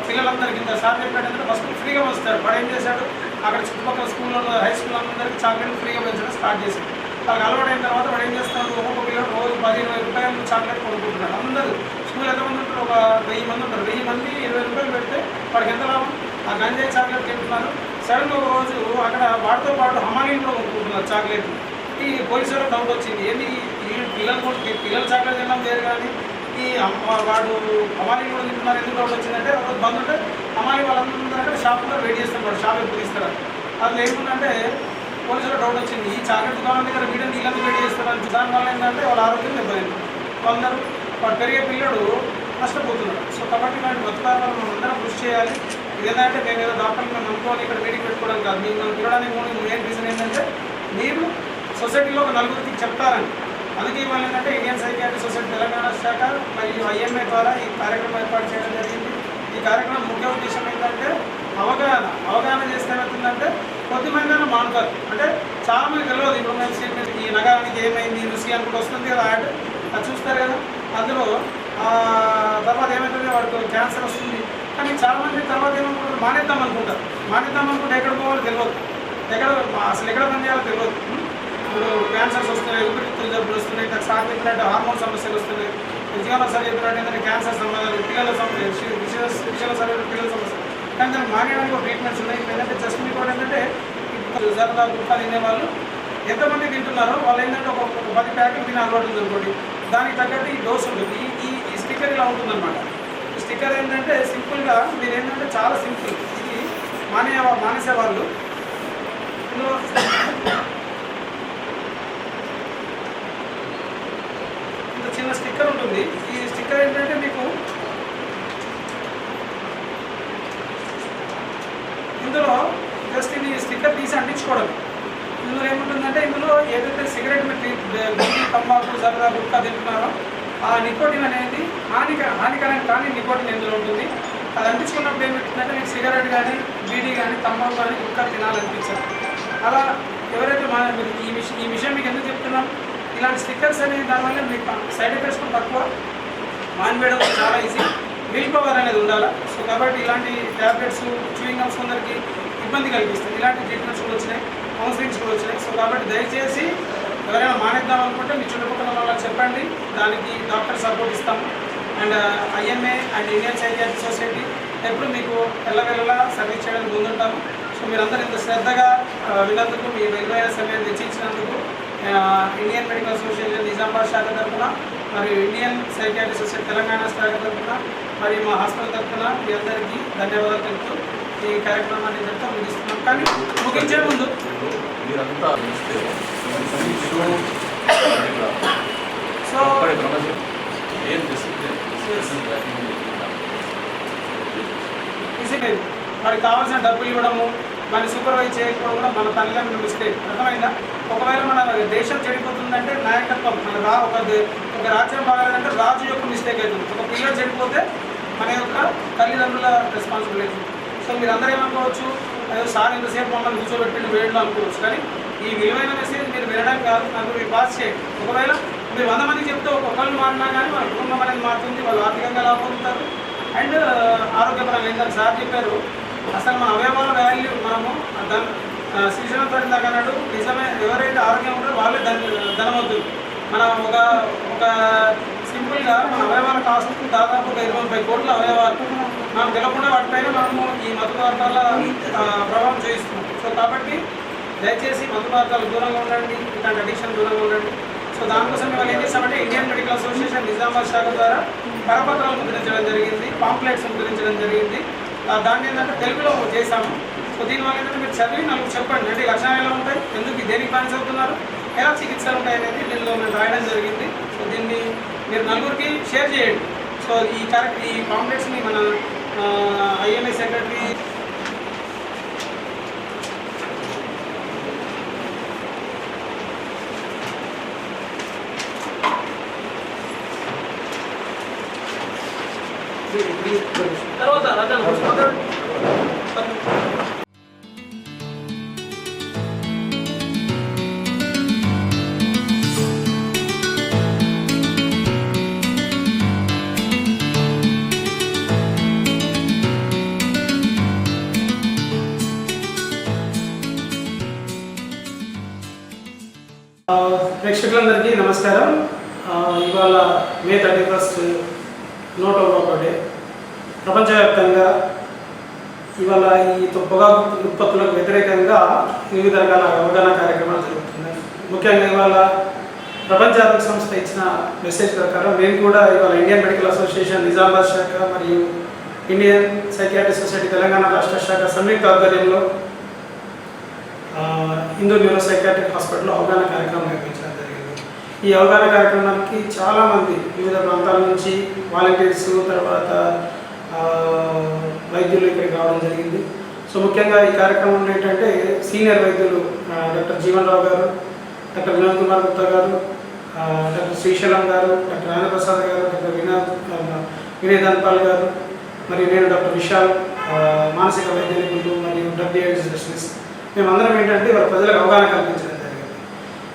పిల్లలందరికీ ఇంత సార్ చెప్పినట్టు ఫస్ట్ ఫ్రీగా వస్తాడు. వాడు ఏం చేశాడు, అక్కడ చుట్టుపక్కల స్కూల్లో హై స్కూల్ అందరికీ చాక్లెట్ ఫ్రీగా పెంచడం స్టార్ట్ చేశాడు. వాళ్ళకి అలవాటు అయిన తర్వాత వాడు ఏం చేస్తున్నాడు, ఒక్కొక్క పిల్లలు రోజు 10-20 రూపాయలు చాక్లెట్ కొనుక్కుంటున్నాడు. అందరూ స్కూల్ ఎంతమంది ఉంటారు, ఒక 1000 మంది ఉంటారు. 1000 మంది 20 రూపాయలు పెడితే వాడికి ఎంత లాభం? ఆ గంజాయి చాక్లెట్ తింటున్నారు. సడన్గా ఒక రోజు అక్కడ వాటితో పాటు హమాలీలు కూడా కొనుక్కుంటున్నారు చాక్లెట్. ఈ పోలీసులకు డౌట్ వచ్చింది, ఏంటి ఈ పిల్లలు చాక్లెట్ తినడం లేదు కానీ ఈ వాడు హమాలీలు కూడా తింటున్నారు, ఎందుకు డౌట్ వచ్చిందంటే ఒక బంద్ ఉంటే హమాలీ వాళ్ళందరూ అక్కడ షాప్లో వెయిట్ చేస్తున్నారు, షాప్ ఎప్పుడు తీసుకురారు. అది లేకుంటే పోలీసులకు డౌట్ వచ్చింది, ఈ చాక్లెట్ దుకాణం దగ్గర వీడిని ఇల్లంతా వెయిట్ చేస్తారు. దానివల్ల ఏంటంటే వాళ్ళ ఆరోగ్యం దెబ్బతింది. వాళ్ళందరూ వాడు పెరిగే పిల్లడు నష్టపోతున్నాడు. సో కాబట్టి ఇలాంటి బతుకాలను మనం అందరం కృషి చేయాలి. ఇదేంటంటే మేము ఏదో డాక్టర్లు మేము అనుకోవాలి ఇక్కడ మీటింగ్ పెట్టుకోవడం కాదు. మీకు మనం పిలవడానికి మెయిన్ రీజన్ ఏంటంటే మీరు సొసైటీలో ఒక నలుగురికి చెప్తారని. అందుకే ఇవాళ ఏంటంటే ఇండియన్ సైకియాట్రీ సొసైటీ తెలంగాణ శాఖ మరియు ఐఎంఏ ద్వారా ఈ కార్యక్రమం ఏర్పాటు చేయడం జరిగింది. ఈ కార్యక్రమం ముఖ్య ఉద్దేశం ఏంటంటే అవగాహన చేస్తే ఏమవుతుందంటే కొద్దిమంది మానుతారు. అంటే చాలామంది తెలియదు. ఇప్పుడు మేము ఈ నగరానికి ఏమైంది రుచి అనుకుంటూ వస్తుంది కదా యాడ్, అది చూస్తారు కదా. అందులో తర్వాత ఏమవుతుంది, వాడికి క్యాన్సర్ వస్తుంది. కానీ చాలామంది తర్వాత ఏమనుకుంటారు, మానేద్దాం అనుకుంటే ఎక్కడ పోవాలో తెలియదు, అసలు ఎక్కడ పని చేయాలో తెలియదు. ఇప్పుడు క్యాన్సర్స్ వస్తున్నాయి, ఊపిరితిత్తుల జబ్బులు వస్తున్నాయి, సార్ చెప్పినట్టు హార్మోన్ సమస్యలు వస్తున్నాయి, జీవన సార్ చెప్పినట్టు ఏంటంటే క్యాన్సర్ సమస్యలు, పిల్లల సమస్య, విషయాల సమస్య, పిల్లల సమస్య. కానీ దాన్ని మానేయడానికి ట్రీట్మెంట్స్ ఉన్నాయి. ఏంటంటే జస్ట్ మీకు కూడా ఏంటంటే జరదా గుట్కా తినే వాళ్ళు ఎంతమంది తింటున్నారో వాళ్ళు ఏంటంటే ఒక 10 ప్యాకెట్లు తినే అలవాటు ఉంది అనుకోండి, దానికి తగ్గట్టు ఈ డోస్ ఉంటుంది. ఈ స్టిక్కర్ ఇలా ఉంటుందన్నమాట. ఈ స్టిక్కర్ ఏంటంటే సింపుల్గా మీరు ఏంటంటే చాలా సింపుల్. ఇది మానేసే వాళ్ళు ఇందులో ఇంత చిన్న స్టిక్కర్ ఉంటుంది. ఈ స్టిక్కర్ ఏంటంటే మీకు ఇందులో జస్ట్ ఇది స్టిక్కర్ తీసి అంటించుకోవడం. ఇందులో ఏముంటుందంటే ఇందులో ఏదైతే సిగరెట్ బీడీ, తంబాకు, జర్దా, గుట్కా తింటున్నారో ఆ నికోటిన్ అనేది హానికరం కానీ నికోటిన్ ఇందులో ఉంటుంది. అది అంటించుకున్నప్పుడు ఏమిటంటే మీకు సిగరెట్ కానీ, బీడీ కానీ, తంబాకు కానీ, గుట్కా తినాలనిపించారు. అలా ఎవరైతే ఈ విషయం మీకు ఎందుకు చెప్తున్నాం, ఇలాంటి స్టిక్కర్స్ అనేవి దానివల్ల మీకు సైడ్ ఎఫెక్ట్స్ కూడా తక్కువ, మానివేయడం చాలా ఈజీ, విల్ పవర్ అనేది ఉండాలి. సో కాబట్టి ఇలాంటి ట్యాబ్లెట్స్, చూయింగ్ గమ్స్ కొందరికి ఇబ్బంది కలిగిస్తుంది. ఇలాంటి ట్రీట్మెంట్స్ కూడా వచ్చినాయి. కౌన్సిలింగ్స్ కూడా వచ్చినాయి. సో కాబట్టి దయచేసి ఎవరైనా మానేద్దాం అనుకుంటే మీ చుట్టుపక్కల వాళ్ళకి చెప్పండి, దానికి డాక్టర్ సపోర్ట్ ఇస్తాము. And IMA and Indian psychiatric society ఎప్పుడు మీకు వెళ్ళవెళ్ళలా సర్వీస్ చేయడానికి ముందుంటాము. సో మీరందరూ ఇంత శ్రద్ధగా విన్నందుకు, మీ విలువైన సమయాన్ని వెచ్చించినందుకు ఇండియన్ మెడికల్ అసోసియేషన్ నిజామాబాద్ శాఖ తరఫున మరియు ఇండియన్ సైకియాట్రిక్ సొసైటీ తెలంగాణ శాఖ తరఫున మరియు మా హాస్పిటల్ తరఫున మీ అందరికీ ధన్యవాదాలు తెలుపుతూ ఈ కార్యక్రమాన్ని ఇంతటితో ముగిస్తున్నాం. కానీ ముగించే ముందు మీరంతా చూస్తే సో ఏం డిసిప్లిన్ వారికి కావాల్సిన డబ్బులు ఇవ్వడము, మన సూపర్వైజ్ చేయకపోవడం కూడా మన తల్లిదండ్రుల మిస్టేక్. అర్థమైందా? ఒకవేళ మన దేశం చెడిపోతుందంటే నాయకత్వం ఒక రాజ్యం బాగాలంటే రాజు యొక్క మిస్టేక్ అవుతుంది. ఒక పిల్లలు చెడిపోతే మన యొక్క తల్లిదండ్రుల రెస్పాన్సిబిలిటీ. సో మీరు అందరూ ఏమనుకోవచ్చు, అదే సార్ ఇంతసేపు మమ్మల్ని కూర్చోబెట్టి వేయడం అనుకోవచ్చు. కానీ ఈ విలువైన మెసేజ్ మీరు వినడం కాదు, నాకు మీరు పాస్ చేయండి. ఒకవేళ మీరు 100 మందికి చెప్తే ఒక్కొక్కరిని మారినా కానీ వాళ్ళ కుటుంబం అనేది మారుతుంది, వాళ్ళు ఆర్థికంగా లాభపడతారు. అండ్ ఆరోగ్యపరంగా ఏంటంటే సార్ చెప్పారు, అసలు మన అవయవాల వాల్యూ మనము శ్రీశైలం పడిందాక అన్నాడు, నిజమే. ఎవరైతే ఆరోగ్యం ఉంటారో వాళ్ళే ధనవంతులు. మనం ఒక సింపుల్గా మన అవయవాల కాస్ట్ దాదాపు 20-30 కోట్ల అవయవాలు మనం తెలకుండా వాటిపైన మనము ఈ మత్తు పదార్థాల ప్రభావం చూపిస్తున్నాం. సో కాబట్టి దయచేసి మత్తు పదార్థాలకు దూరంగా ఉండండి, ఇలాంటి అడిక్షన్ దూరంగా ఉండండి. సో దానికోసం మేము ఏం చేస్తామంటే ఇండియన్ మెడికల్ అసోసియేషన్ నిజామాబాద్ శాఖ ద్వారా కరపత్రాలు ముద్రించడం జరిగింది, పాంప్లెట్స్ ముద్రించడం జరిగింది. దాన్ని ఏంటంటే తెలుగులో చేశాము. సో దీనివల్ల ఏంటంటే మీరు చదివి నాకు చెప్పండి, అంటే లక్షణాలు ఎలా ఉంటాయి, ఎందుకు దేనికి బానిస అవుతున్నారు, ఎలా చికిత్సలు ఉంటాయి అనేది దీనిలో మేము రాయడం జరిగింది. సో దీన్ని మీరు నలుగురికి షేర్ చేయండి. సో ఈ పాంప్లెట్స్ని మన IMA సెక్రటరీ తర్వాత ప్రేక్షకులందరికీ నమస్కారం. ఇవాళ May 31 నో టొబాకో డే. ప్రపంచవ్యాప్తంగా ఇవాళ ఈ పొగాకు ఉత్పత్తులకు వ్యతిరేకంగా వివిధ రకాల అవగాహన కార్యక్రమాలు జరుగుతున్నాయి. ముఖ్యంగా ఇవాళ ప్రపంచ ఆరోగ్య సంస్థ ఇచ్చిన మెసేజ్ ప్రకారం మేము కూడా ఇవాళ ఇండియన్ మెడికల్ అసోసియేషన్ నిజామాబాద్ శాఖ మరియు ఇండియన్ సైకియాట్రిక్ సొసైటీ తెలంగాణ రాష్ట్ర శాఖ సంయుక్త ఆధ్వర్యంలో హిందూ న్యూరో సైకియాట్రిక్ హాస్పిటల్లో అవగాహన కార్యక్రమం నిర్వహించడం జరిగింది. ఈ అవగాహన కార్యక్రమానికి చాలామంది వివిధ ప్రాంతాల నుంచి వాలంటీర్స్, తర్వాత వైద్యులు ఇక్కడికి రావడం జరిగింది. సో ముఖ్యంగా ఈ కార్యక్రమంలో ఏంటంటే సీనియర్ వైద్యులు డాక్టర్ జీవన్ రావు గారు, డాక్టర్ వినోద్ కుమార్ గుప్తా గారు, డాక్టర్ శ్రీశైలం గారు, డాక్టర్ రాజప్రసాద్ గారు, డాక్టర్ వినయ్ ధన్పాల్ గారు, మరియు నేను డాక్టర్ విశాల్, మానసిక వైద్య నిపుణులు మరియు WIS స్పెషలిస్ట్, మేమందరం ఏంటంటే ఇవాళ ప్రజలకు అవగాహన కల్పించడం జరిగింది.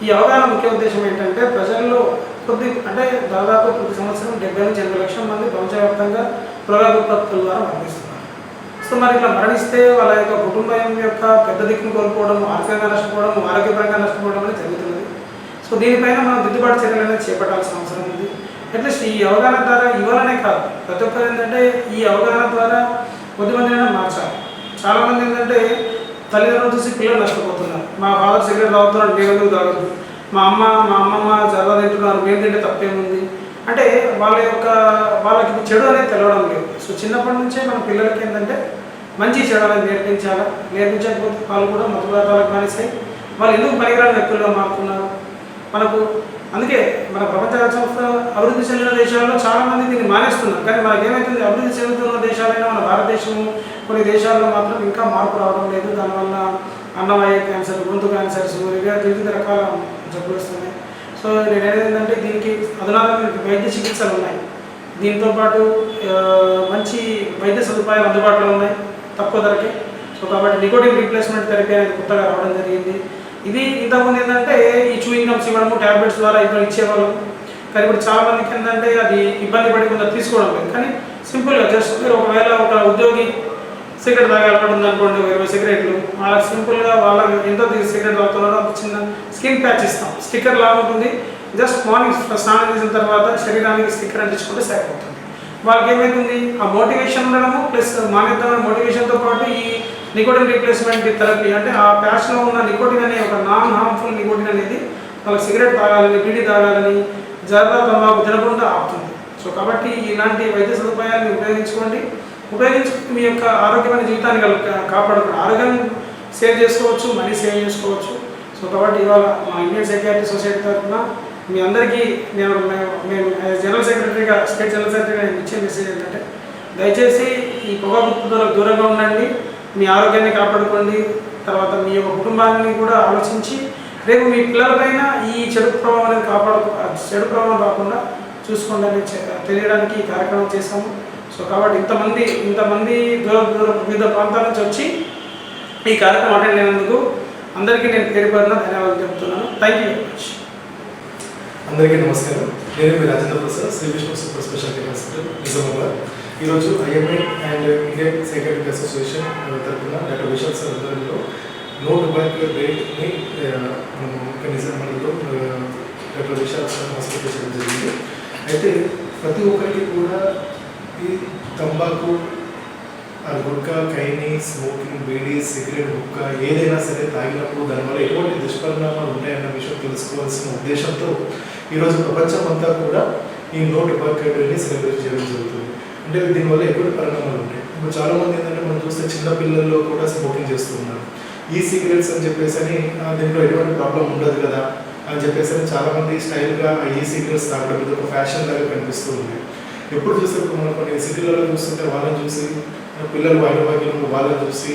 ఈ అవగాహన ముఖ్య ఉద్దేశం ఏంటంటే ప్రజల్లో అంటే దాదాపు ప్రతి సంవత్సరం 70 నుంచి 80 లక్షల మంది ప్రపంచవ్యాప్తంగా పొగాకు ఉత్పత్తుల ద్వారా మరణిస్తున్నారు. సో మరి ఇట్లా మరణిస్తే వాళ్ళ యొక్క కుటుంబం యొక్క పెద్ద దిక్కును కోల్పోవడం, ఆర్థికంగా నష్టపోవడం, ఆరోగ్యపరంగా నష్టపోవడం అనేది జరుగుతున్నది. సో దీనిపైన మనం దిద్దుబాటు చర్యలు అనేది చేపట్టాల్సిన అవసరం ఉంది. అట్లీస్ట్ ఈ అవగాహన ద్వారా ఇవ్వాలనే కాదు, ప్రతి ఒక్కరు ఏంటంటే ఈ అవగాహన ద్వారా కొద్దిమందినైనా మార్చాలి. చాలామంది ఏంటంటే తల్లిదండ్రులు చూసి పిల్లలు నష్టపోతున్నారు. మా ఫాదర్ సిగరెట్ తాగుతున్నాడు, నేను తాగదు, మా అమ్మమ్మ జర్ర తింటున్నారు, మేము తింటే తప్పేముంది అంటే వాళ్ళకి చెడు అనేది తెలవడం లేదు. సో చిన్నప్పటి నుంచే మన పిల్లలకి ఏంటంటే మంచి చెడు అనేది నేర్పించకపోతే వాళ్ళు కూడా మత్తు పదార్థాలకు మానేస్తాయి. వాళ్ళు ఎందుకు పనికిరాని వ్యక్తులుగా మారుతున్నారు మనకు. అందుకే మన ప్రపంచ సంస్థ అభివృద్ధి చెందిన దేశాల్లో చాలామంది దీన్ని మానేస్తున్నారు. కానీ మనకి ఏమవుతుంది, అభివృద్ధి చెందుతున్న దేశాలైనా మన భారతదేశము కొన్ని దేశాల్లో మాత్రం ఇంకా మార్పు రావడం లేదు. దానివల్ల అన్నమయ్య క్యాన్సర్, గొంతు క్యాన్సర్స్, వివిధ రకాల జబ్బులు వస్తున్నాయి. సో నేను ఏంటంటే దీనికి అధునాతన వైద్య చికిత్సలు ఉన్నాయి. దీంతోపాటు మంచి వైద్య సదుపాయాలు అందుబాటులో ఉన్నాయి తక్కువ ధరకే. సో కాబట్టి నికోటిన్ రీప్లేస్మెంట్ థెరపీ అనేది కొత్తగా రావడం జరిగింది. ఇది ఇంతకుముందు ఏంటంటే ఈ చూయింగ్ గమ్స్ ఇవ్వడము, ట్యాబ్లెట్స్ ద్వారా ఇప్పుడు ఇచ్చేవాళ్ళం. కానీ ఇప్పుడు చాలామందికి ఏంటంటే అది ఇబ్బంది పడి కొంత తీసుకోవడం లేదు. కానీ సింపుల్గా జస్ట్ మీరు ఒకవేళ ఒక ఉద్యోగి సిగరెట్ తాగే అలవాటు ఉందనుకోండి, 20 సిగరెట్లు, వాళ్ళకి సింపుల్గా వాళ్ళకి ఎంత సిగరెట్ తాగుతున్నారో ఒక చిన్న స్కిన్ ప్యాచ్ ఇస్తాం. స్టిక్కర్ లాగా ఉంటుంది. జస్ట్ మార్నింగ్ స్నానం చేసిన తర్వాత శరీరానికి స్టిక్కర్ అంటించుకుంటే సరిపోతుంది. వాళ్ళకి ఏమవుతుంది, ఆ మోటివేషన్ ఉండడము ప్లస్ మానేద్దామనే మోటివేషన్తో పాటు ఈ నికోటిన్ రీప్లేస్మెంట్ థెరపీ అంటే ఆ ప్యాచ్లో ఉన్న నికోటిన్ అనే ఒక నాన్ హార్మ్ఫుల్ నికోటిన్ అనేది వాళ్ళకి సిగరెట్ తాగాలని, బీడీ తాగాలని, జర్దా తమాకు తినకుండా ఆపుతుంది. సో కాబట్టి ఇలాంటి వైద్య సదుపాయాలను ఉపయోగించుకుని మీ యొక్క ఆరోగ్యమైన జీవితాన్ని కాపాడుకోండి. ఆరోగ్యం సేవ్ చేసుకోవచ్చు, మనీ సేవ్ చేసుకోవచ్చు. సో కాబట్టి ఇవాళ మా ఇండియన్ సైకియాట్రీ సొసైటీ తరఫున మీ అందరికీ మేము జనరల్ సెక్రటరీగా, స్టేట్ జనరల్ సెక్రటరీగా నేను ఇచ్చే మెసేజ్ ఏంటంటే, దయచేసి ఈ పొగాకు ఉత్పత్తులకు దూరంగా ఉండండి, మీ ఆరోగ్యాన్ని కాపాడుకోండి. తర్వాత మీ యొక్క కుటుంబాన్ని కూడా ఆలోచించి రేపు మీ పిల్లలపైన ఈ చెడు ప్రభావాన్ని చెడు ప్రభావం రాకుండా చూసుకోండి అని తెలియడానికి ఈ కార్యక్రమం చేశాము. సో కాబట్టి ఇంతమంది వివిధ ప్రాంతాల నుంచి వచ్చి ఈ కార్యక్రమం అటెండ్ అయినందుకు అందరికీ నేను పేరు పేరున ధన్యవాదాలు చెప్తున్నాను. Thank you very much. అందరికీ నమస్కారం. నేను మీ Rajendra Prasad, Shri Vishnu super speciality hospital, Nizamabad. ఈరోజు IMA and Indian Psychiatric Association తరఫున డాక్టర్ విశాల్ సార్ ఆధ్వర్యంలో నో టొబాకో డేట్ని మనము నిజామాబాద్లో డాక్టర్ విశాల్ సార్ హాస్పిటల్ చేయడం జరిగింది. అయితే ప్రతి ఒక్కరికి కూడా ఈ తంబాకు, గుట్కా, ఖైనీ, స్మోకింగ్, బీడీ, సిగరెట్, హుక్కా ఏదైనా సరే తాగినప్పుడు దానివల్ల ఎటువంటి దుష్పరిణామాలు ఉంటాయన్న విషయం తెలుసుకోవాల్సిన ఉద్దేశంతో ఈరోజు ప్రపంచం అంతా కూడా ఈ నో టొబాకో డేని సెలబ్రేట్ చేయడం జరుగుతుంది. అంటే దీనివల్ల ఎటువంటి పరిణామాలు ఉంటాయి. ఇప్పుడు చాలామంది ఏంటంటే మనం చూస్తే చిన్న పిల్లల్లో కూడా స్మోకింగ్ చేస్తూ ఉన్నారు. ఈ సిగరెట్స్ అని చెప్పేసి దీంట్లో ఎటువంటి ప్రాబ్లం ఉండదు కదా అని చెప్పేసి చాలామంది స్టైల్గా ఈ సిగరెట్స్ తాగడం ఇది ఒక ఫ్యాషన్ లాగా కనిపిస్తూ ఉంది. ఎప్పుడు చూసినప్పుడు మనం కొన్ని సిటీలలో చూస్తుంటే వాళ్ళని చూసి, పిల్లలు వైద్యులు వాళ్ళని చూసి,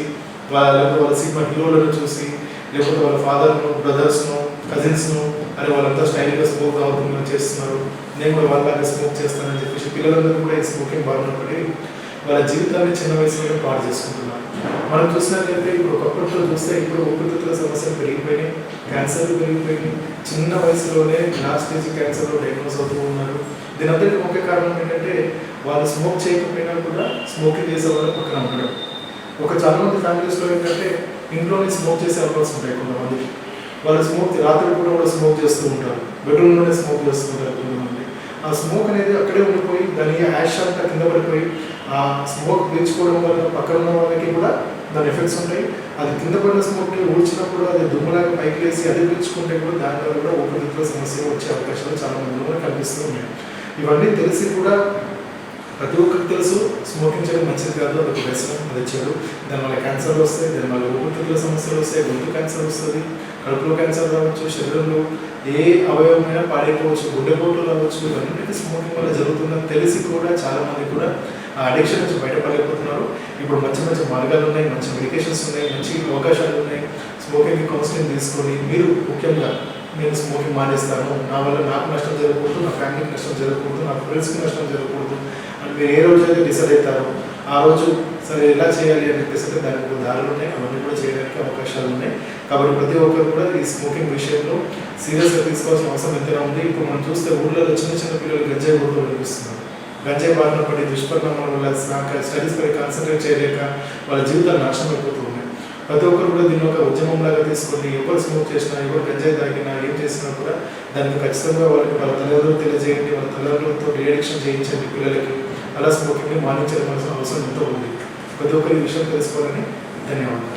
లేకపోతే వాళ్ళ సినిమా హీరోలను చూసి, లేకపోతే వాళ్ళ ఫాదర్ను, బ్రదర్స్ను, కజిన్స్ను అని వాళ్ళంతా స్టైల్గా స్మోక్ అవుతున్నారు, చేస్తున్నారు, నేను కూడా వాళ్ళలాగా స్మోక్ చేస్తానని చెప్పేసి పిల్లలందరూ కూడా ఈ స్మోకింగ్ బాగున్నప్పటి వాళ్ళ జీవితాన్ని చిన్న వయసులోనే పాడు చేసుకుంటున్నారు. మనం చూసినట్లయితే ఇప్పుడు ఒకప్పట్లో చూస్తే ఇప్పుడు ఊపిరితిత్తుల సమస్యలు పెరిగిపోయినాయి, క్యాన్సర్లు పెరిగిపోయినాయి, చిన్న వయసులోనే లాస్ట్ స్టేజ్ క్యాన్సర్లో డయాగ్నోస్ అవుతూ ఉన్నారు. దీని అందరికీ ముఖ్య కారణం ఏంటంటే వాళ్ళు స్మోక్ చేయకపోయినా కూడా స్మోకింగ్ చేసే వాళ్ళు పక్కన ఉండడం. చాలామంది ఫ్యామిలీస్లో ఏంటంటే ఇంట్లోనే స్మోక్ చేసే అవకాశం ఉంటాయి కొంతమందికి. వాళ్ళు స్మోక్ రాత్రి కూడా స్మోక్ చేస్తూ ఉంటారు, బెడ్రూమ్లోనే స్మోక్ చేస్తూ ఉంటారు కొంతమంది. ఆ స్మోక్ అనేది అక్కడే ఉండిపోయి దాని యాష్ అంతా కింద పడిపోయి ఆ స్మోక్ పీల్చుకోవడం వల్ల పక్కన ఉన్న వాళ్ళకి కూడా దాని ఎఫెక్ట్స్ ఉంటాయి. అది కింద పడిన స్మోక్ని ఊడ్చినప్పుడు అది దుమ్ములాగా పైకి వేసి అది పీల్చుకుంటే కూడా దానివల్ల కూడా ఊపిరితిత్తుల సమస్యలు వచ్చే అవకాశాలు చాలా మందిలో కనిపిస్తూ ఉన్నాయి. ఇవన్నీ తెలిసి కూడా ప్రతి ఒక్కరికి తెలుసు స్మోకింగ్ చేయడం మంచిది కాదు, అదొక వ్యసనం, అది చెడు, దానివల్ల క్యాన్సర్లు వస్తాయి, దానివల్ల ఊపిరితిత్తుల సమస్యలు వస్తాయి, గొంతు క్యాన్సర్ వస్తుంది, కడుపులో క్యాన్సర్ రావచ్చు, శరీరంలో ఏ అవయవమైనా పాడైపోవచ్చు, గుండెపోట్లు రావచ్చు. ఇవన్నీ స్మోకింగ్ వల్ల జరుగుతుందని తెలిసి కూడా చాలామంది కూడా ఆ అడిక్షన్ నుంచి బయటపడలేకపోతున్నారు. ఇప్పుడు మంచి మంచి మార్గాలు ఉన్నాయి, మంచి మెడికేషన్స్ ఉన్నాయి, మంచి అవకాశాలు ఉన్నాయి. స్మోకింగ్ కౌన్సిలింగ్ తీసుకొని మీరు ముఖ్యంగా నేను స్మోకింగ్ మానేస్తాను, నా వల్ల నాకు నష్టం జరగకూడదు, నా ఫ్యామిలీకి నష్టం జరగకూడదు, నా ఫ్రెండ్స్కి నష్టం జరగకూడదు అని మీరు ఏ రోజు అయితే డిసైడ్ అవుతారో ఆ రోజు సరే ఎలా చేయాలి అని చెప్పేసి దానికి ఒక దారులు ఉన్నాయి, అవన్నీ కూడా చేయడానికి అవకాశాలు ఉన్నాయి. కాబట్టి ప్రతి ఒక్కరు కూడా ఈ స్మోకింగ్ విషయంలో సీరియస్గా తీసుకోవాల్సిన అవసరం ఎంతైనా ఉంది. ఇప్పుడు మనం చూస్తే ఊళ్ళలో చిన్న చిన్న పిల్లలు గంజాయి కొడుతూ కనిపిస్తున్నారు. గంజాయి బారిన పడి దుష్పరిణామాల వల్ల స్టడీస్ పై కాన్సన్ట్రేట్ చేయలేక వాళ్ళ జీవితాలు నాశనం అయిపోతూ ఉన్నాయి. ప్రతి ఒక్కరు కూడా దీన్ని ఒక ఉద్యమంలాగా తీసుకొని ఎవరు స్మోక్ చేసినా, ఎవరు గంజాయి తాగినా, ఏం చేసినా కూడా దానికి ఖచ్చితంగా వాళ్ళకి వాళ్ళ తల్లిదండ్రులు తెలియజేయండి, వాళ్ళ తల్లిదండ్రులతో రియాక్షన్ చేయించండి పిల్లలకి. అలా స్మోకింగ్ని మానించాల్సిన అవసరం ఎంతో ఉంది. ప్రతి ఒక్కరి విషయం తెలుసుకోవాలని ధన్యవాదాలు.